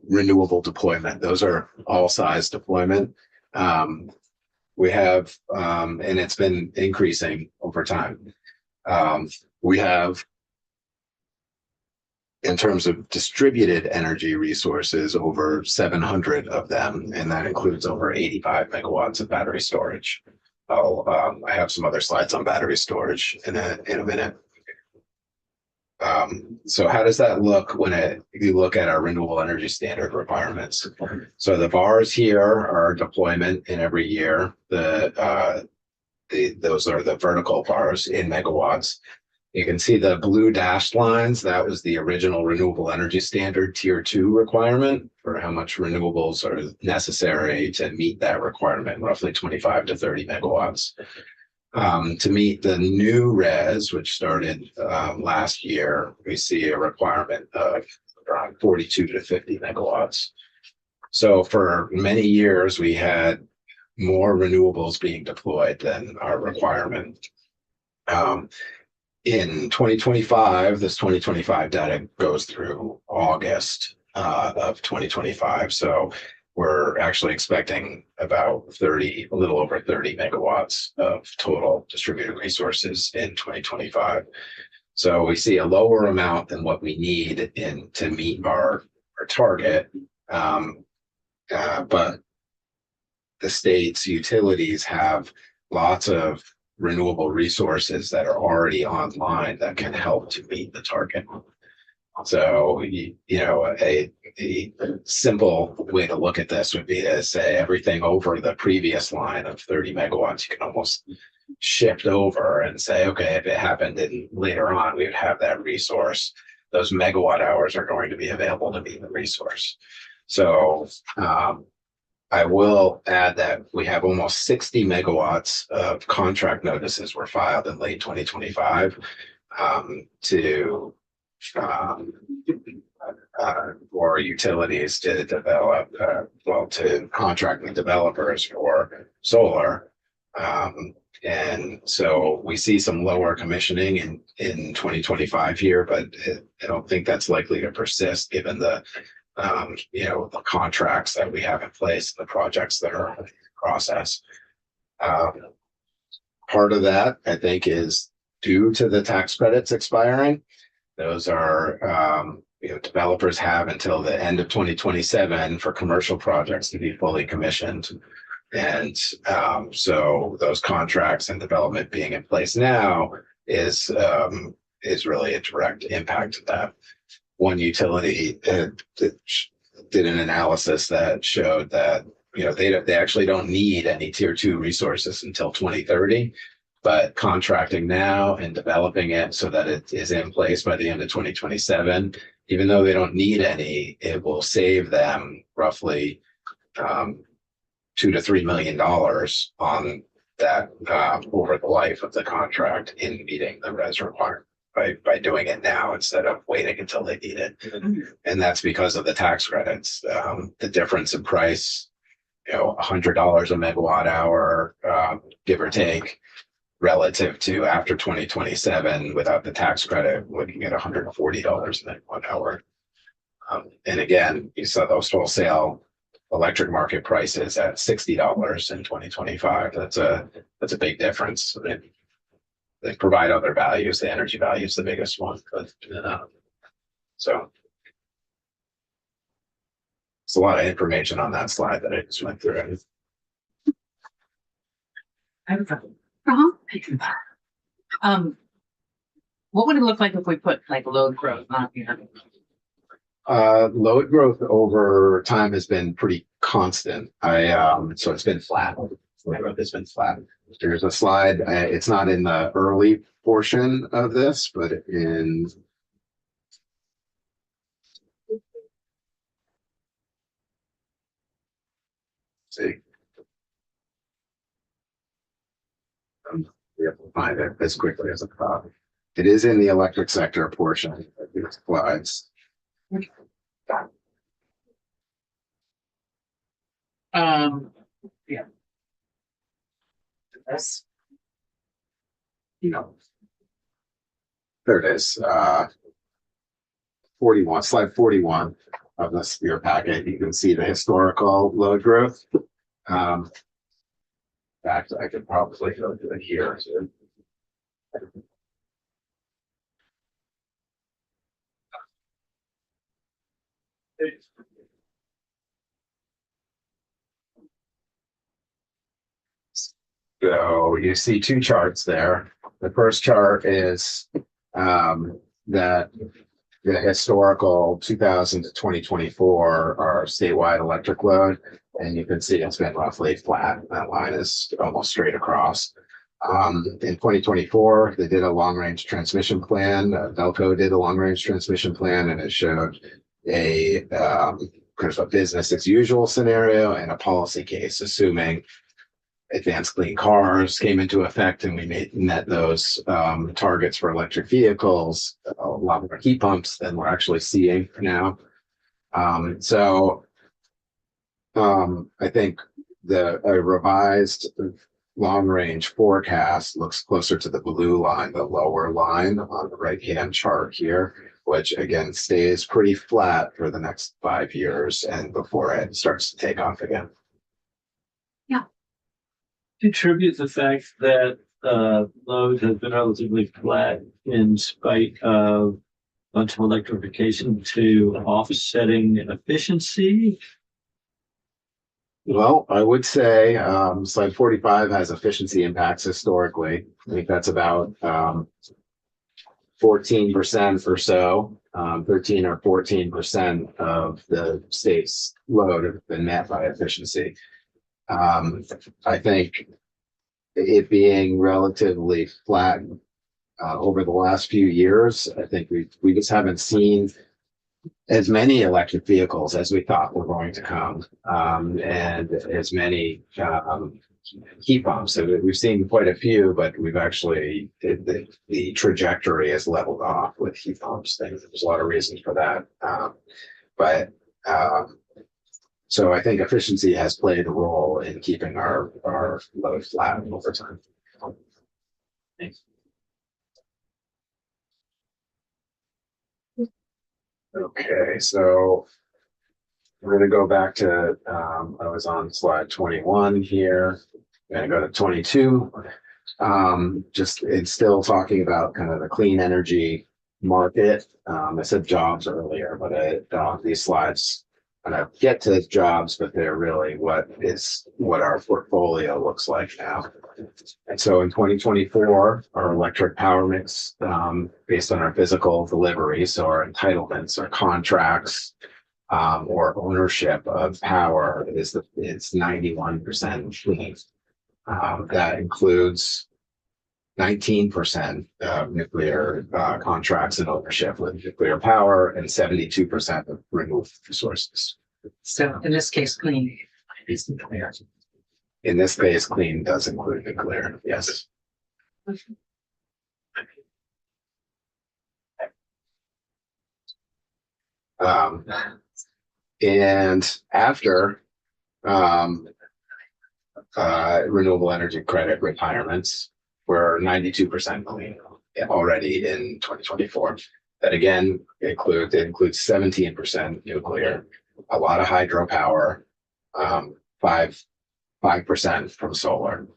renewable deployment. Those are all size deployment. We have, and it's been increasing over time. We have, in terms of distributed energy resources, over 700 of them, and that includes over 85 megawatts of battery storage. I have some other slides on battery storage in a minute. So how does that look when you look at our renewable energy standard requirements? So the bars here are deployment in every year. Those are the vertical bars in megawatts. You can see the blue dashed lines. That was the original renewable energy standard tier 2 requirement for how much renewables are necessary to meet that requirement, roughly 25 to 30 megawatts. To meet the new res, which started last year, we see a requirement of around 42 to 50 megawatts. So for many years, we had more renewables being deployed than our requirement. In 2025, this 2025 data goes through August of 2025. So we're actually expecting about a little over 30 megawatts of total distributed resources in 2025. So we see a lower amount than what we need to meet our target. But the state's utilities have lots of renewable resources that are already online that can help to meet the target. So, a simple way to look at this would be to say everything over the previous line of 30 megawatts, you can almost shift over and say, okay, if it happened later on, we would have that resource. Those megawatt hours are going to be available to meet the resource. So, I will add that we have almost 60 megawatts of contract notices were filed in late 2025 for utilities to develop, to contract with developers for solar. And so we see some lower commissioning in 2025 here, but I don't think that's likely to persist given the contracts that we have in place, the projects that are in process. Part of that, I think, is due to the tax credits expiring. Those are, developers have until the end of 2027 for commercial projects to be fully commissioned. And so those contracts and development being in place now is really a direct impact of that. One utility did an analysis that showed that they actually don't need any tier 2 resources until 2030, but contracting now and developing it so that it is in place by the end of 2027, even though they don't need any, it will save them roughly $2 to $3 million on that over the life of the contract in meeting the res requirement. By doing it now instead of waiting until they need it. And that's because of the tax credits. The difference in price, $100 a megawatt hour, give or take, relative to after 2027 without the tax credit, looking at $140 a megawatt hour. And again, you saw those wholesale electric market price is at $60 in 2025. That's a big difference. They provide other values. The energy value is the biggest one, but so it's a lot of information on that slide that I just went through. I have a Uh-huh. What would it look like if we put like load growth on here? Load growth over time has been pretty constant. So it's been flat. Load growth has been flat. There's a slide. It's not in the early portion of this, but in see. We have to find it as quickly as I thought. It is in the electric sector portion of these slides. Yeah. This. There it is. 41, slide 41 of the sphere packet. You can see the historical load growth. In fact, I could probably go to it here. So you see two charts there. The first chart is that the historical 2000 to 2024 our statewide electric load, and you can see it's been roughly flat. That line is almost straight across. In 2024, they did a long-range transmission plan. Velco did a long-range transmission plan, and it showed a kind of a business as usual scenario and a policy case, assuming advanced clean cars came into effect and we met those targets for electric vehicles, a lot more heat pumps than we're actually seeing now. I think a revised long range forecast looks closer to the blue line, the lower line on the right hand chart here, which again stays pretty flat for the next 5 years and before it starts to take off again. Contribute the fact that load has been relatively flat in spite of a bunch of electrification to offsetting efficiency? Well, I would say slide 45 has efficiency impacts historically. I think that's about 14% or so, 13 or 14% of the state's load have been met by efficiency. I think it being relatively flat over the last few years, I think we just haven't seen as many electric vehicles as we thought were going to come, and as many heat pumps. So we've seen quite a few, but we've actually the trajectory has leveled off with heat pumps. There's a lot of reasons for that, so I think efficiency has played a role in keeping our load flat over time. Thanks. Okay, so we're going to go back to, I was on slide 21 here. I'm going to go to 22. It's still talking about kind of the clean energy market. I said jobs earlier, but these slides kind of get to jobs, but they're really what our portfolio looks like now. And so in 2024, our electric power mix, based on our physical delivery, so our entitlements, our contracts, or ownership of power it's 91% clean. That includes 19% of nuclear contracts and ownership with nuclear power and 72% of renewable resources. So in this case, clean is nuclear. In this case, clean does include nuclear, yes. And after renewable energy credit retirements, we're 92% clean already in 2024. That again includes 17% nuclear, a lot of hydropower, 5% from solar.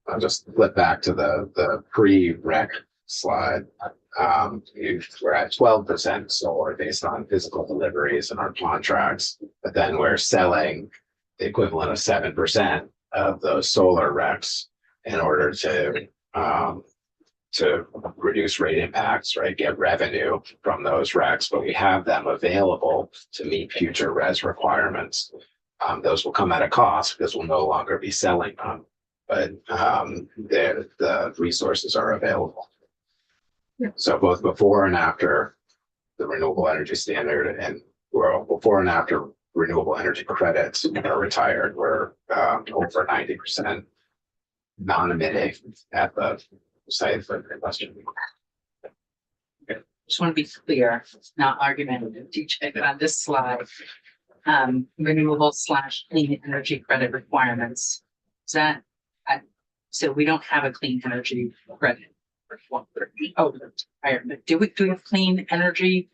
I'll just flip back to the pre-rec slide. We're at 12% solar based on physical deliveries in our contracts, but then we're selling the equivalent of 7% of those solar recs in order to reduce rate impacts, right? Get revenue from those recs, but we have them available to meet future res requirements. Those will come at a cost because we'll no longer be selling them, but the resources are available. So both before and after the renewable energy standard and before and after renewable energy credits are retired, we're over 90% non-emitting at the site for combustion. Just want to be clear, not argumentative, teaching, but on this slide, renewable / clean energy credit requirements. Is that, so we don't have a clean energy credit. Do we have clean energy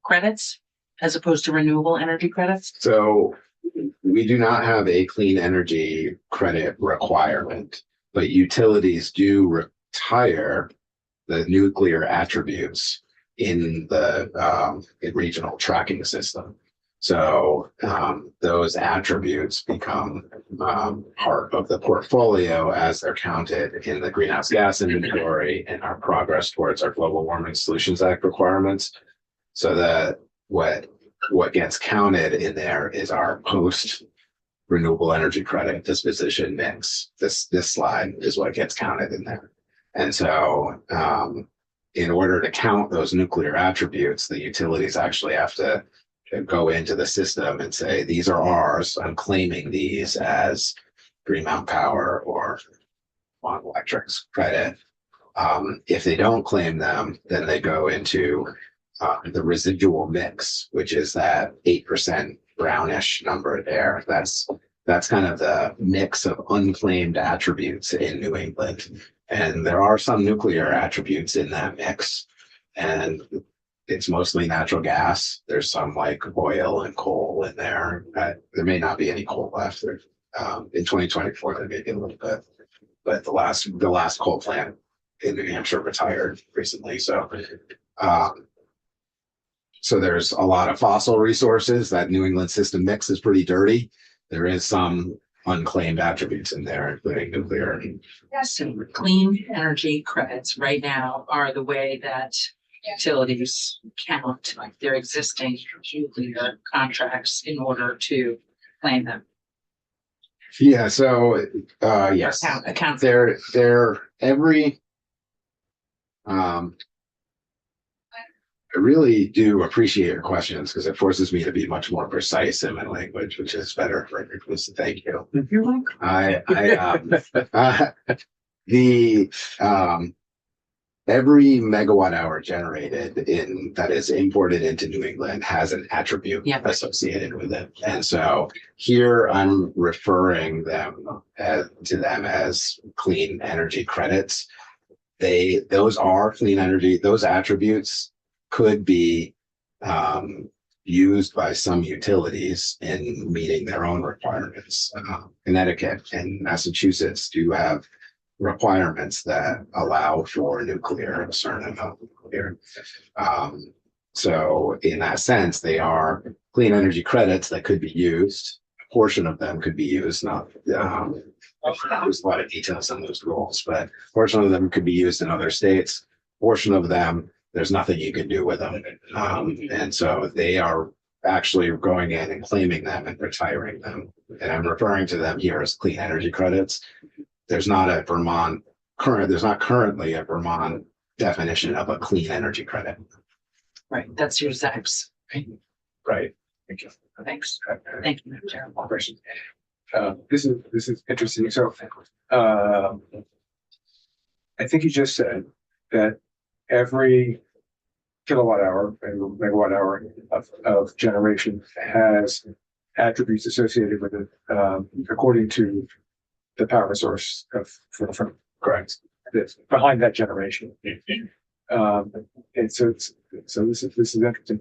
credits as opposed to renewable energy credits? So we do not have a clean energy credit requirement, but utilities do retire the nuclear attributes in the regional tracking system. So those attributes become part of the portfolio as they're counted in the greenhouse gas inventory and our progress towards our Global Warming Solutions Act requirements. So that what gets counted in there is our post renewable energy credit disposition mix. This slide is what gets counted in there. And so in order to count those nuclear attributes, the utilities actually have to go into the system and say, these are ours. I'm claiming these as Green Mountain Power or Mon Electric's credit. If they don't claim them, then they go into the residual mix, which is that 8% brownish number there. That's kind of the mix of unclaimed attributes in New England. And there are some nuclear attributes in that mix. And it's mostly natural gas. There's some like oil and coal in there. There may not be any coal left. In 2024, there may be a little bit, but the last coal plant in New Hampshire retired recently. So there's a lot of fossil resources. That New England system mix is pretty dirty. There is some unclaimed attributes in there, including nuclear. So clean energy credits right now are the way that utilities count their existing nuclear contracts in order to claim them. Yeah, so yes, Account. they're every I really do appreciate your questions because it forces me to be much more precise in my language, which is better for everyone. So thank you. You're welcome. Every megawatt hour generated that is imported into New England has an attribute associated with it. And so here I'm referring to them as clean energy credits. Those are clean energy. Those attributes could be used by some utilities in meeting their own requirements. Connecticut and Massachusetts do have requirements that allow for nuclear, a certain amount of nuclear. So in that sense, they are clean energy credits that could be used. A portion of them could be used, there's a lot of details on those rules, but a portion of them could be used in other states. A portion of them, there's nothing you can do with them. And so they are actually going in and claiming them and retiring them. And I'm referring to them here as clean energy credits. There's not currently a Vermont definition of a clean energy credit. Right, that's your ZECs, right? Right. Thank you. Thanks. Thank you, Chair. This is interesting. So I think you just said that every kilowatt hour and megawatt hour of generation has attributes associated with it, according to the power source from correct that's behind that generation. And so this is interesting.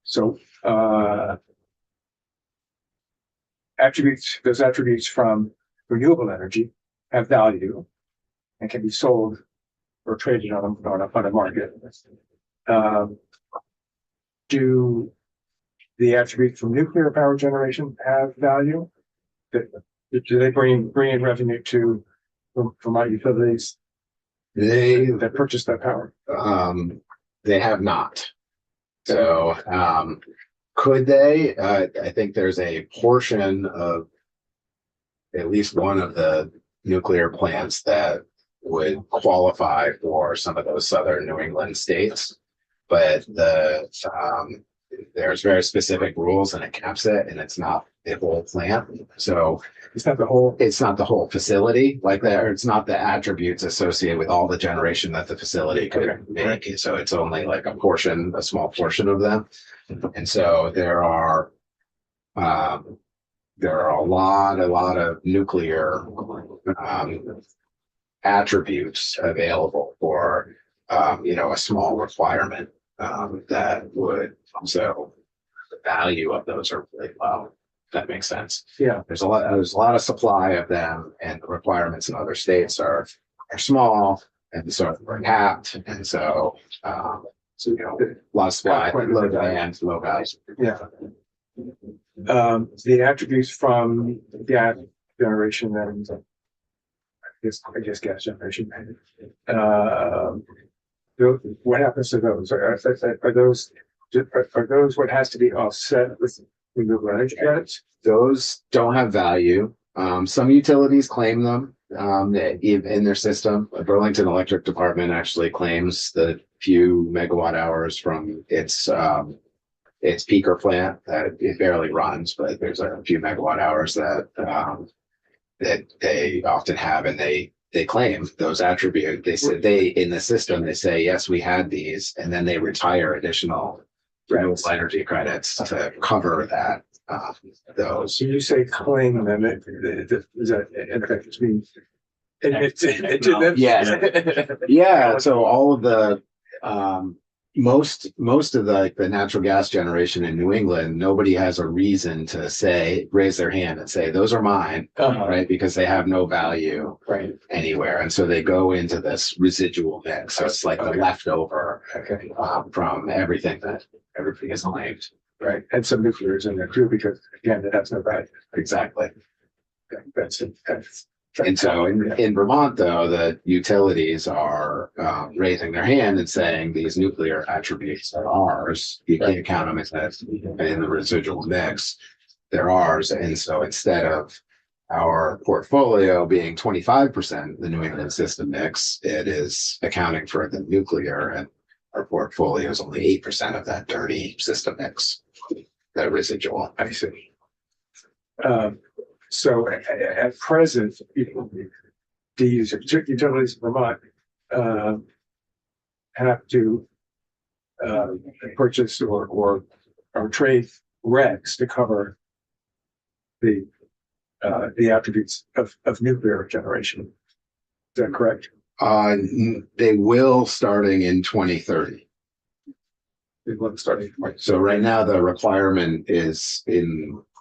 So those attributes from renewable energy have value and can be sold or traded on a market. Do the attributes from nuclear power generation have value? Do they bring in revenue from our utilities that purchase that power? They have not. So, could they? I think there's a portion of at least one of the nuclear plants that would qualify for some of those southern New England states, but there's very specific rules and it caps it, and it's not the whole plant. So It's not the whole. it's not the whole facility like that, or it's not the attributes associated with all the generation that the facility could Okay. make. So it's only like a small portion of them. And so there are a lot of nuclear attributes available for a small requirement that would, so the value of those are really low. If that makes sense. Yeah. There's a lot of supply of them, and the requirements in other states are small, and so they're capped, and so a lot of supply, low demand, low value. Yeah. The attributes from gas generation and I guess gas generation. What happens to those? Are those what has to be offset with renewable energy credits? Those don't have value. Some utilities claim them in their system. The Burlington Electric Department actually claims the few megawatt hours from its peaker plant that it barely runs, but there's a few megawatt hours that they often have, and they claim those attributes. They say in the system, they say, yes, we had these, and then they retire additional renewable energy credits to cover that. Those. So you say claim them, is that in fact just means admit to them? Yes. Yeah. So all of the most of the natural gas generation in New England, nobody has a reason to raise their hand and say those are mine, right? Because they have no value anywhere, and so they go into this residual mix. So it's like the leftover from everything is claimed. Right, and some nuclear is in there too, because again, it has no value. Exactly. Okay, that's it. And so in Vermont, though, the utilities are raising their hand and saying these nuclear attributes are ours. You can't count them as in the residual mix. They're ours. And so instead of our portfolio being 25% the New England system mix, it is accounting for the nuclear, and our portfolio is only 8% of that dirty system mix, the residual. I see. So at present, the utilities in Vermont have to purchase or trade regs to cover the attributes of nuclear generation. Is that correct? They will starting in 2030. So right now the requirement is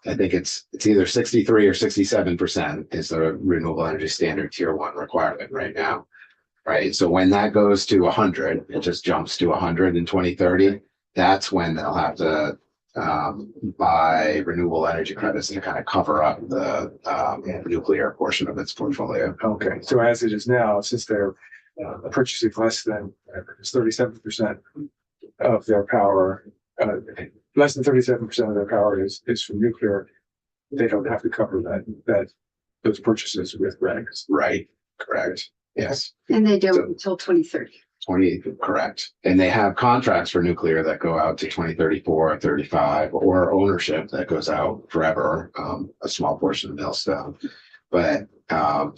I think it's either 63 or 67% is the renewable energy standard tier 1 requirement right now. Right. So when that goes to 100, it just jumps to 100 in 2030. That's when they'll have to buy renewable energy credits to kind of cover up the nuclear portion of its portfolio. Okay. So as it is now, since they're purchasing less than 37% of their power, less than 37% of their power is from nuclear, they don't have to cover those purchases with regs. Right. Correct. Yes. And they don't until 2030. 20, correct. And they have contracts for nuclear that go out to 2034, 35, or ownership that goes out forever, a small portion of Millstone. But I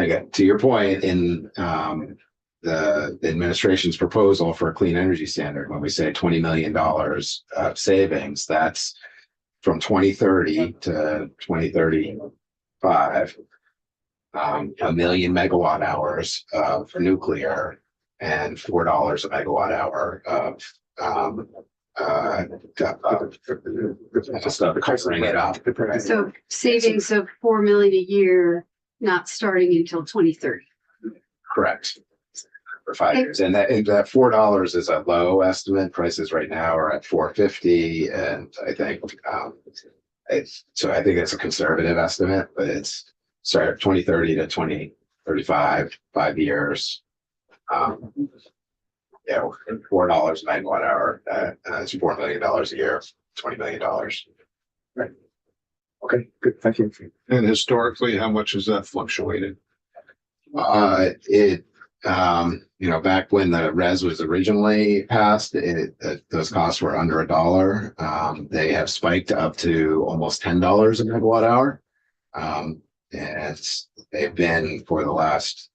get to your point in the administration's proposal for a clean energy standard, when we say $20 million of savings, that's from 2030 to 2035. 1 million megawatt hours of nuclear and $4 a megawatt hour just covering it up. So savings of 4 million a year, not starting until 2030. Correct. For 5 years. And that $4 is a low estimate. Prices right now are at $4.50. And I think, I think it's a conservative estimate, but it's 2030 to 2035, 5 years. Yeah, $4 megawatt hour, that's $4 million a year, $20 million. Right. Okay, good, thank you. And historically, how much has that fluctuated? Back when the res was originally passed, those costs were under $1. They have spiked up to almost $10 a megawatt hour. And they've been for the last,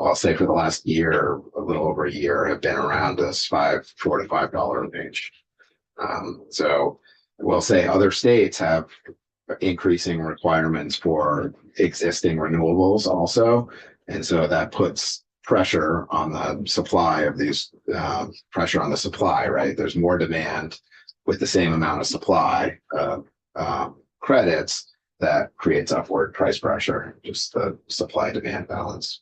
I'll say for the last year, a little over a year, have been around this $4 to $5 range. So we'll say other states have increasing requirements for existing renewables also. And so that puts pressure on the supply of these, pressure on the supply, right? There's more demand with the same amount of supply of credits that creates upward price pressure, just the supply demand balance.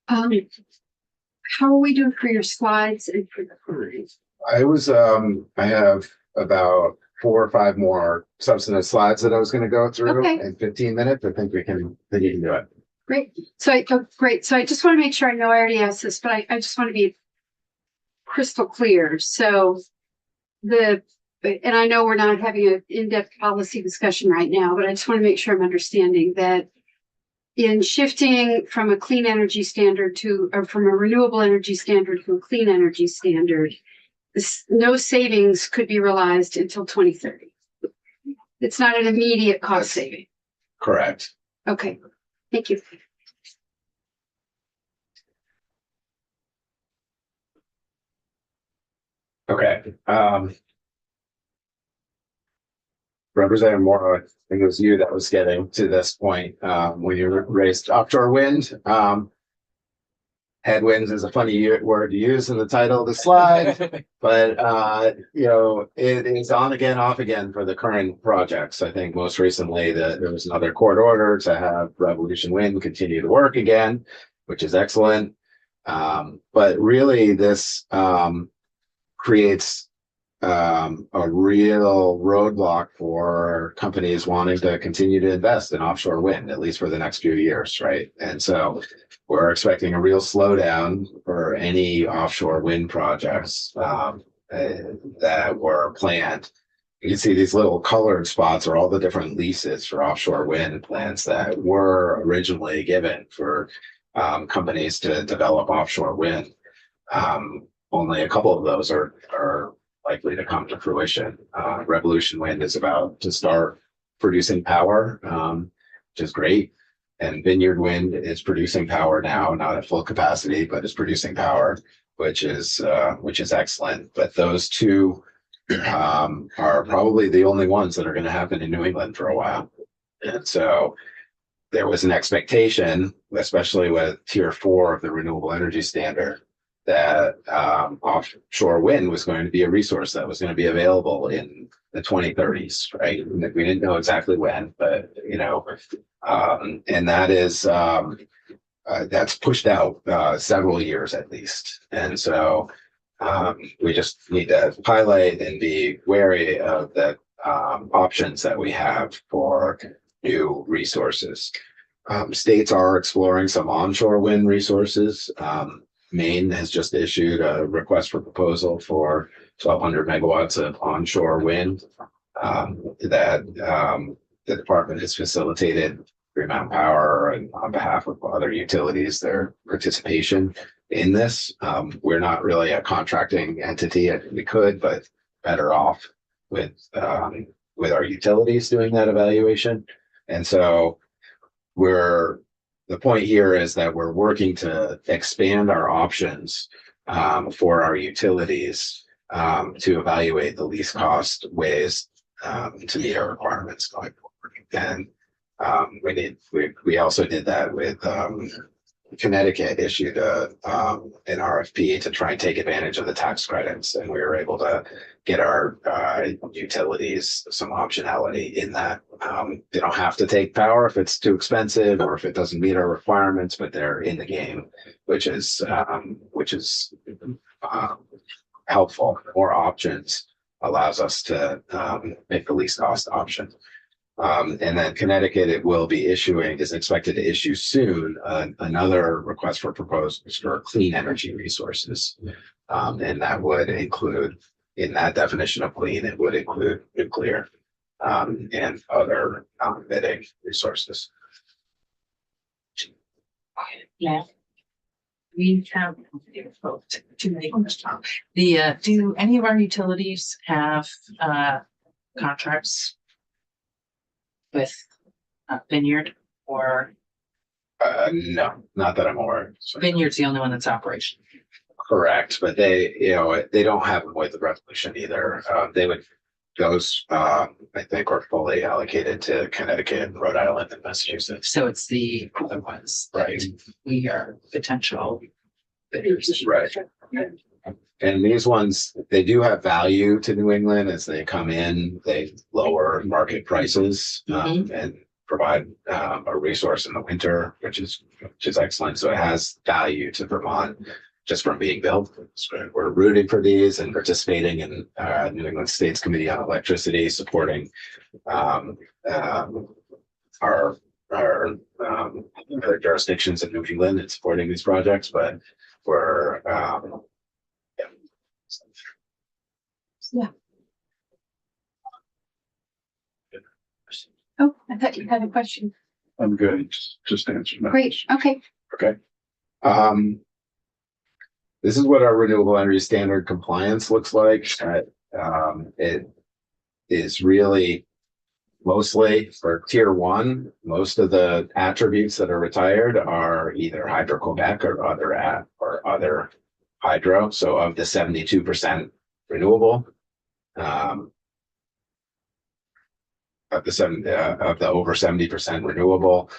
How are we doing for your slides and for the comments? I have about 4 or 5 more substantive slides that I was going to go through Okay. in 15 minutes. I think you can do it. Great. Great. So I just want to make sure I know I already asked this, but I just want to be crystal clear. So and I know we're not having an in-depth policy discussion right now, but I just want to make sure I'm understanding that in shifting from a clean energy standard or from a renewable energy standard to a clean energy standard, no savings could be realized until 2030. It's not an immediate cost saving. Correct. Okay, thank you. Okay. Representative Morrow, I think it was you that was getting to this point when you raised offshore wind. Headwinds is a funny word to use in the title of the slide, but it is on again, off again for the current projects. I think most recently there was another court order to have Revolution Wind continue to work again, which is excellent. But really this creates a real roadblock for companies wanting to continue to invest in offshore wind, at least for the next few years, right? And so we're expecting a real slowdown for any offshore wind projects that were planned. You can see these little colored spots are all the different leases for offshore wind plants that were originally given for companies to develop offshore wind. Only a couple of those are likely to come to fruition. Revolution Wind is about to start producing power, which is great. And Vineyard Wind is producing power now, not at full capacity, but is producing power, which is excellent. But those two are probably the only ones that are going to happen in New England for a while. And so there was an expectation, especially with Tier 4 of the renewable energy standard, that offshore wind was going to be a resource that was going to be available in the 2030s, right? We didn't know exactly when, but and that is that's pushed out several years at least. And so we just need to highlight and be wary of the options that we have for new resources. States are exploring some onshore wind resources. Maine has just issued a request for proposal for 1,200 megawatts of onshore wind that the department has facilitated Fremont Power and on behalf of other utilities, their participation in this. We're not really a contracting entity. I think we could, but better off with our utilities doing that evaluation. And so the point here is that we're working to expand our options for our utilities to evaluate the least cost ways to meet our requirements going forward. And we also did that with Connecticut issued an RFP to try and take advantage of the tax credits, and we were able to get our utilities some optionality in that. They don't have to take power if it's too expensive or if it doesn't meet our requirements, but they're in the game, which is helpful. More options allows us to make the least cost option. And then Connecticut, is expected to issue soon, another request for proposals for clean energy resources. And that would include, in that definition of clean, it would include nuclear, and other non-emitting resources. Yeah. We have too many questions. Do any of our utilities have contracts with Vineyard, or No, not that I'm aware. So, Vineyard's the only one that's operational? correct, but they don't have them with the resolution either. Those, I think, are fully allocated to Connecticut, Rhode Island, and Massachusetts. So it's the other ones. that Right. We are potential bidders. Right. And these ones, they do have value to New England as they come in, they lower market prices, and provide a resource in the winter, which is excellent. So it has value to Vermont just from being built. So we're rooting for these and participating in New England States Committee on Electricity, supporting our other jurisdictions in New England and supporting these projects, but we're Oh, I thought you had a question. I'm good. Just answer that. Great, okay. Okay. This is what our renewable energy standard compliance looks like. It is really mostly for tier one. Most of the attributes that are retired are either Hydro-Quebec or other hydro. So of the 72% renewable, of the over 70% renewable,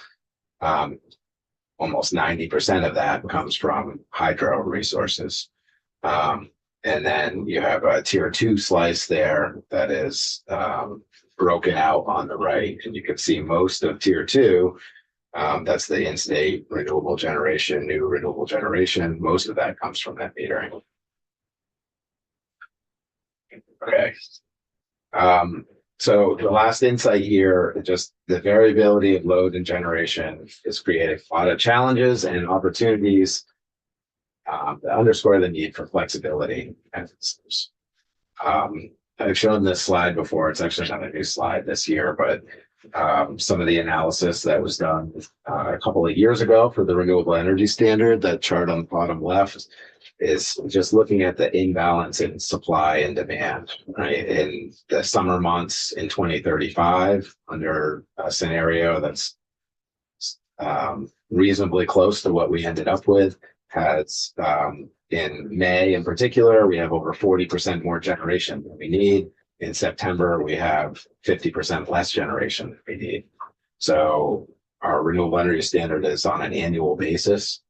almost 90% of that comes from hydro resources. And then you have a tier two slice there that is broken out on the right, and you can see most of tier two. That's the in-state renewable generation, new renewable generation. Most of that comes from net metering. Okay. So the last insight here, just the variability of load and generation is creating a lot of challenges and opportunities that underscore the need for flexibility. I've shown this slide before. It's actually not a new slide this year, but some of the analysis that was done a couple of years ago for the renewable energy standard, that chart on the bottom left, is just looking at the imbalance in supply and demand, right? In the summer months in 2035, under a scenario that's reasonably close to what we ended up with, has in May in particular, we have over 40% more generation than we need. In September, we have 50% less generation than we need. So our renewable energy standard is on an annual basis.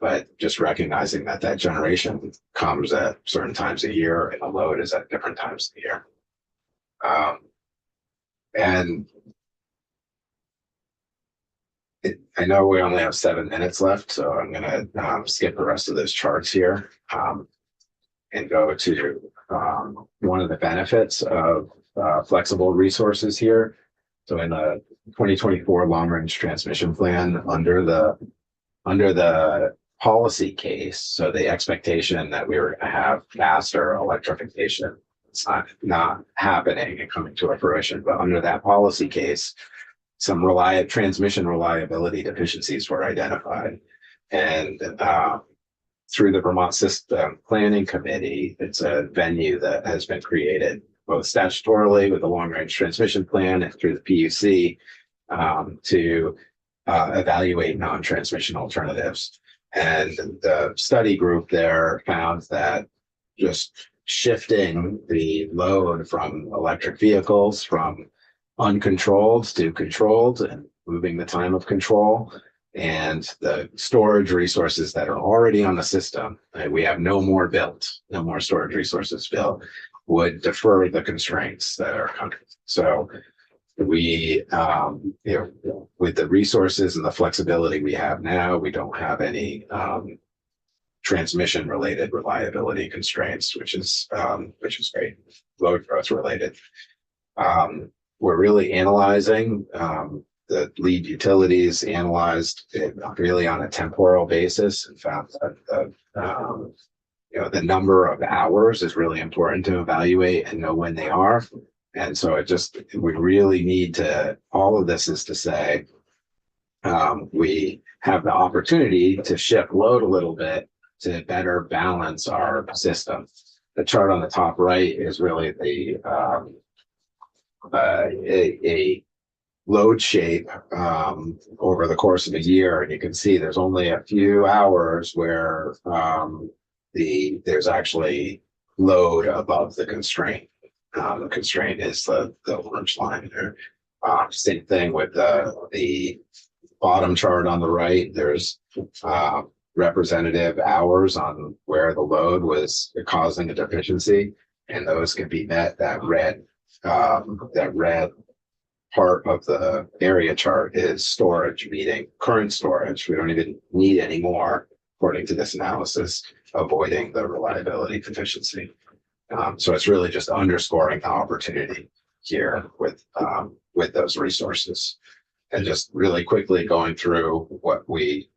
But just recognizing that generation comes at certain times a year and the load is at different times of the year. I know we only have 7 minutes left, so I'm going to skip the rest of those charts here and go to one of the benefits of flexible resources here. So in the 2024 long range transmission plan, under the policy case, so the expectation that we were going to have faster electrification, it's not happening and coming to a fruition, but under that policy case, some transmission reliability deficiencies were identified. And through the Vermont System Planning Committee, it's a venue that has been created both statutorily with the long range transmission plan and through the PUC to evaluate non-transmission alternatives. And the study group there found that just shifting the load from electric vehicles from uncontrolled to controlled and moving the time of control and the storage resources that are already on the system, we have no more built, no more storage resources built, would defer the constraints that are coming. So we, with the resources and the flexibility we have now, we don't have any transmission related reliability constraints, which is great. Load growth related. We're really analyzing the lead utilities, analyzed it really on a temporal basis, and found that the number of hours is really important to evaluate and know when they are. And so we really need to, all of this is to say, we have the opportunity to shift load a little bit to better balance our system. The chart on the top right is really a load shape over the course of a year. And you can see there's only a few hours where there's actually load above the constraint. The constraint is the orange line there. Same thing with the bottom chart on the right. There's representative hours on where the load was causing a deficiency, and those can be met. That red part of the area chart is storage, meaning current storage. We don't even need any more, according to this analysis, avoiding the reliability deficiency. So it's really just underscoring the opportunity here with those resources. And just really quickly going through what we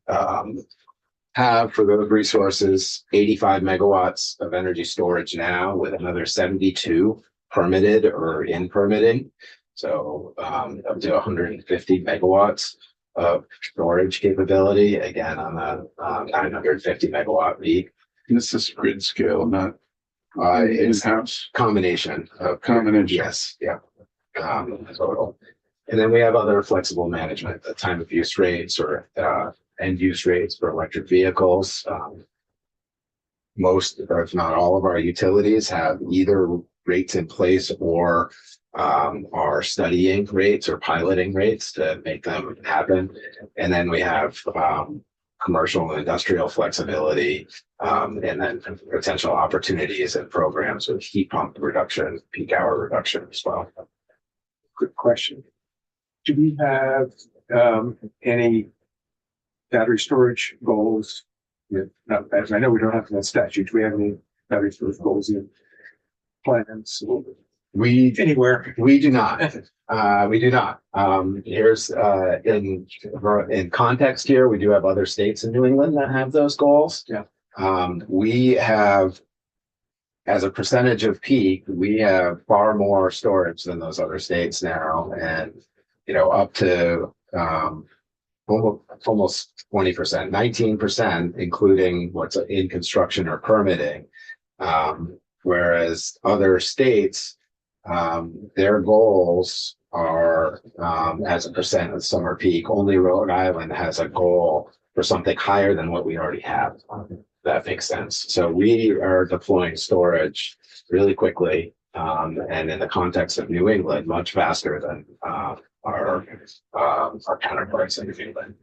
have for those resources: 85 megawatts of energy storage now, with another 72 permitted or in permitting. So up to 150 megawatts of storage capability, again on a 950 megawatt peak. This is grid scale, not in-house. Combination of Combination. Yes, yeah. Total. And then we have other flexible management, the time of use rates or end use rates for electric vehicles. Most, or if not all, of our utilities have either rates in place or are studying rates or piloting rates to make them happen. And then we have commercial and industrial flexibility, and then potential opportunities and programs with heat pump reduction, peak hour reduction as well. Good question. Do we have any battery storage goals? Not, I know we don't have that statute. Do we have any battery storage goals in plans anywhere? We do not. We do not. Here's in context here, we do have other states in New England that have those goals. Yeah. We have, as a percentage of peak, we have far more storage than those other states now, and up to almost 20%, 19%, including what's in construction or permitting. Whereas other states, their goals are as a percent of summer peak. Only Rhode Island has a goal for something higher than what we already have. That makes sense. So we are deploying storage really quickly, and in the context of New England, much faster than our counterparts in New England.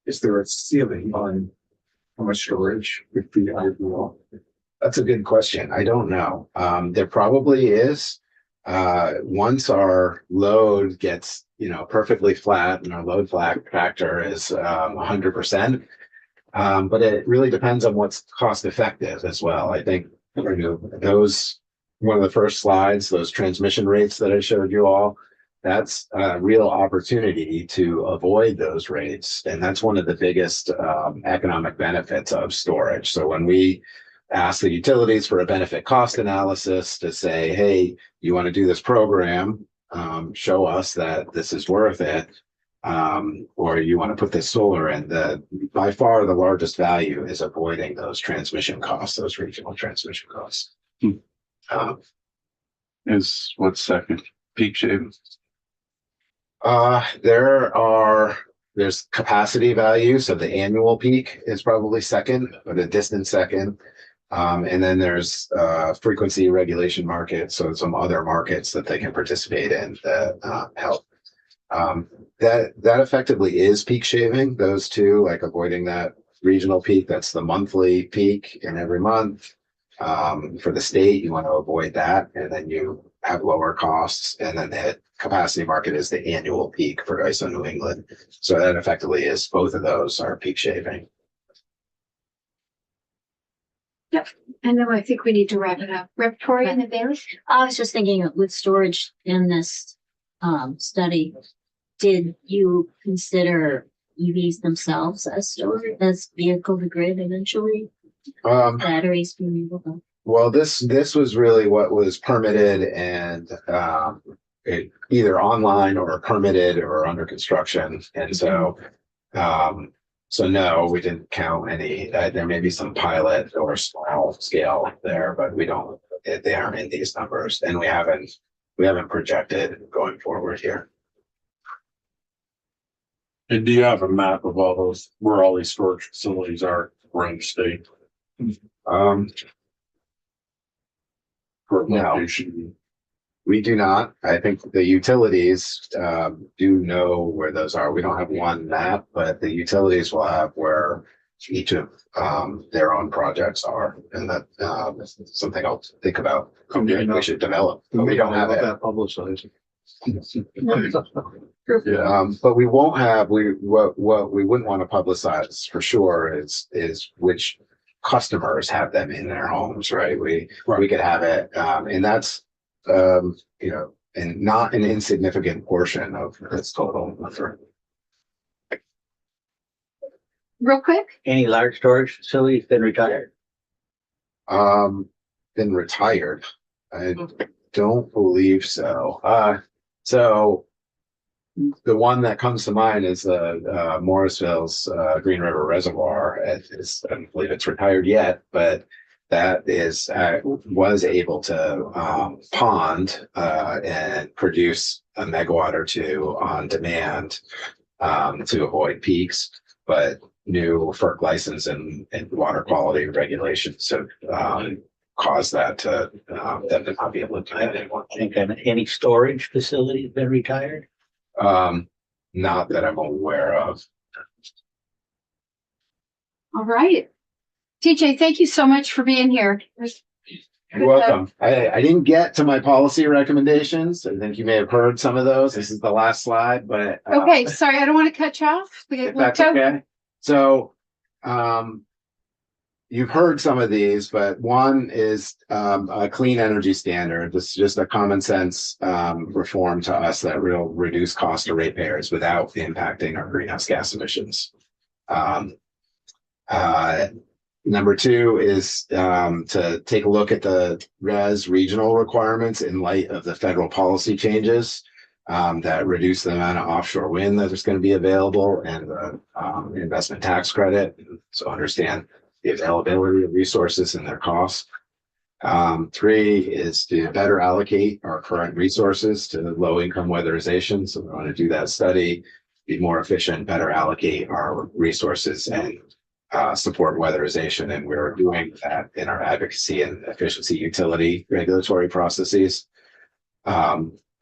Is there a ceiling on how much storage would be ideal? That's a good question. I don't know. There probably is. Once our load gets, perfectly flat and our load factor is 100%. But it really depends on what's cost effective as well. I think those, one of the first slides, those transmission rates that I showed you all, that's a real opportunity to avoid those rates. And that's one of the biggest economic benefits of storage. So when we ask the utilities for a benefit cost analysis to say, hey, you want to do this program, show us that this is worth it, or you want to put this solar in, by far the largest value is avoiding those transmission costs, those regional transmission costs. Is what's second? Peak shaving? There's capacity value. So the annual peak is probably second, but a distant second. And then there's frequency regulation markets. So some other markets that they can participate in that help. That effectively is peak shaving, those two, like avoiding that regional peak. That's the monthly peak in every month. For the state, you want to avoid that, and then you have lower costs. And then the capacity market is the annual peak for ISO New England. So that effectively is, both of those are peak shaving. And then I think we need to wrap it up. Rep Tori and then Bailey. I was just thinking with storage in this study, did you consider EVs themselves as storage, as vehicle to grid eventually? Batteries being able to. Well, this was really what was permitted and either online or permitted or under construction. And so no, we didn't count any. There may be some pilot or small scale there, but we don't. They aren't in these numbers, and we haven't projected going forward here. And do you have a map of all those, where all these storage facilities are around the state? For No. location? We do not. I think the utilities do know where those are. We don't have one map, but the utilities will have where each of their own projects are, and that is something I'll think about. We should develop. But we don't have it. That publicized. But we won't have. What we wouldn't want to publicize for sure is which customers have them in their homes, right? We could have it, and that's and not an insignificant portion of its total number. Real quick. Any large storage facilities been retired? Been retired. I don't believe so. So the one that comes to mind is Morrisville's Green River Reservoir. I believe it's retired yet, but that was able to pond and produce a megawatt or two on demand to avoid peaks, but new FERC license and water quality regulations have caused that to them to not be able to do that anymore. Think any storage facilities been retired? Not that I'm aware of. All right. TJ, thank you so much for being here. You're welcome. I didn't get to my policy recommendations. I think you may have heard some of those. This is the last slide, but Okay, sorry, I don't want to cut you off. if that's okay. So you've heard some of these, but one is a clean energy standard. This is just a common sense reform to us that will reduce cost to ratepayers without impacting our greenhouse gas emissions. Number two is to take a look at the RES regional requirements in light of the federal policy changes that reduce the amount of offshore wind that is going to be available and the investment tax credit. So understand the availability of resources and their costs. Three is to better allocate our current resources to low income weatherization. So we want to do that study, be more efficient, better allocate our resources and support weatherization. And we're doing that in our advocacy and efficiency utility regulatory processes.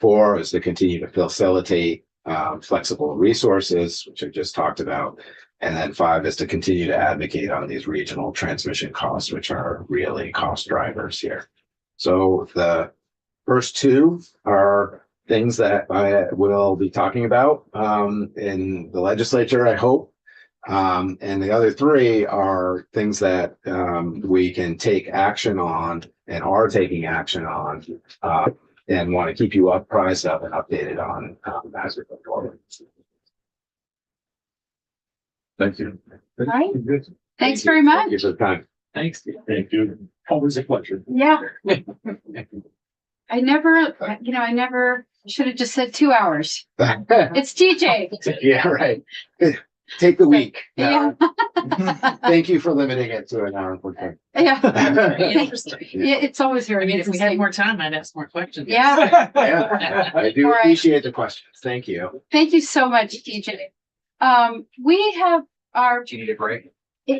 Four is to continue to facilitate flexible resources, which I just talked about. And then five is to continue to advocate on these regional transmission costs, which are really cost drivers here. So the first two are things that I will be talking about in the legislature, I hope. And the other three are things that we can take action on and are taking action on and want to keep you apprised of and updated on as we go forward. Thank you. All right. Thanks very much. Thank you for the time. Thanks. Thank you. Always a pleasure. Yeah. I never should have just said 2 hours. It's TJ. Yeah, right. Take the week. Yeah. Thank you for limiting it to an hour and 45. Yeah. Very interesting. Yeah, it's always very I mean, if we had interesting. more time, I'd ask more questions. Yeah. Yeah, I do All right. appreciate the questions. Thank you. Thank you so much, TJ. We have our, Do you need a break?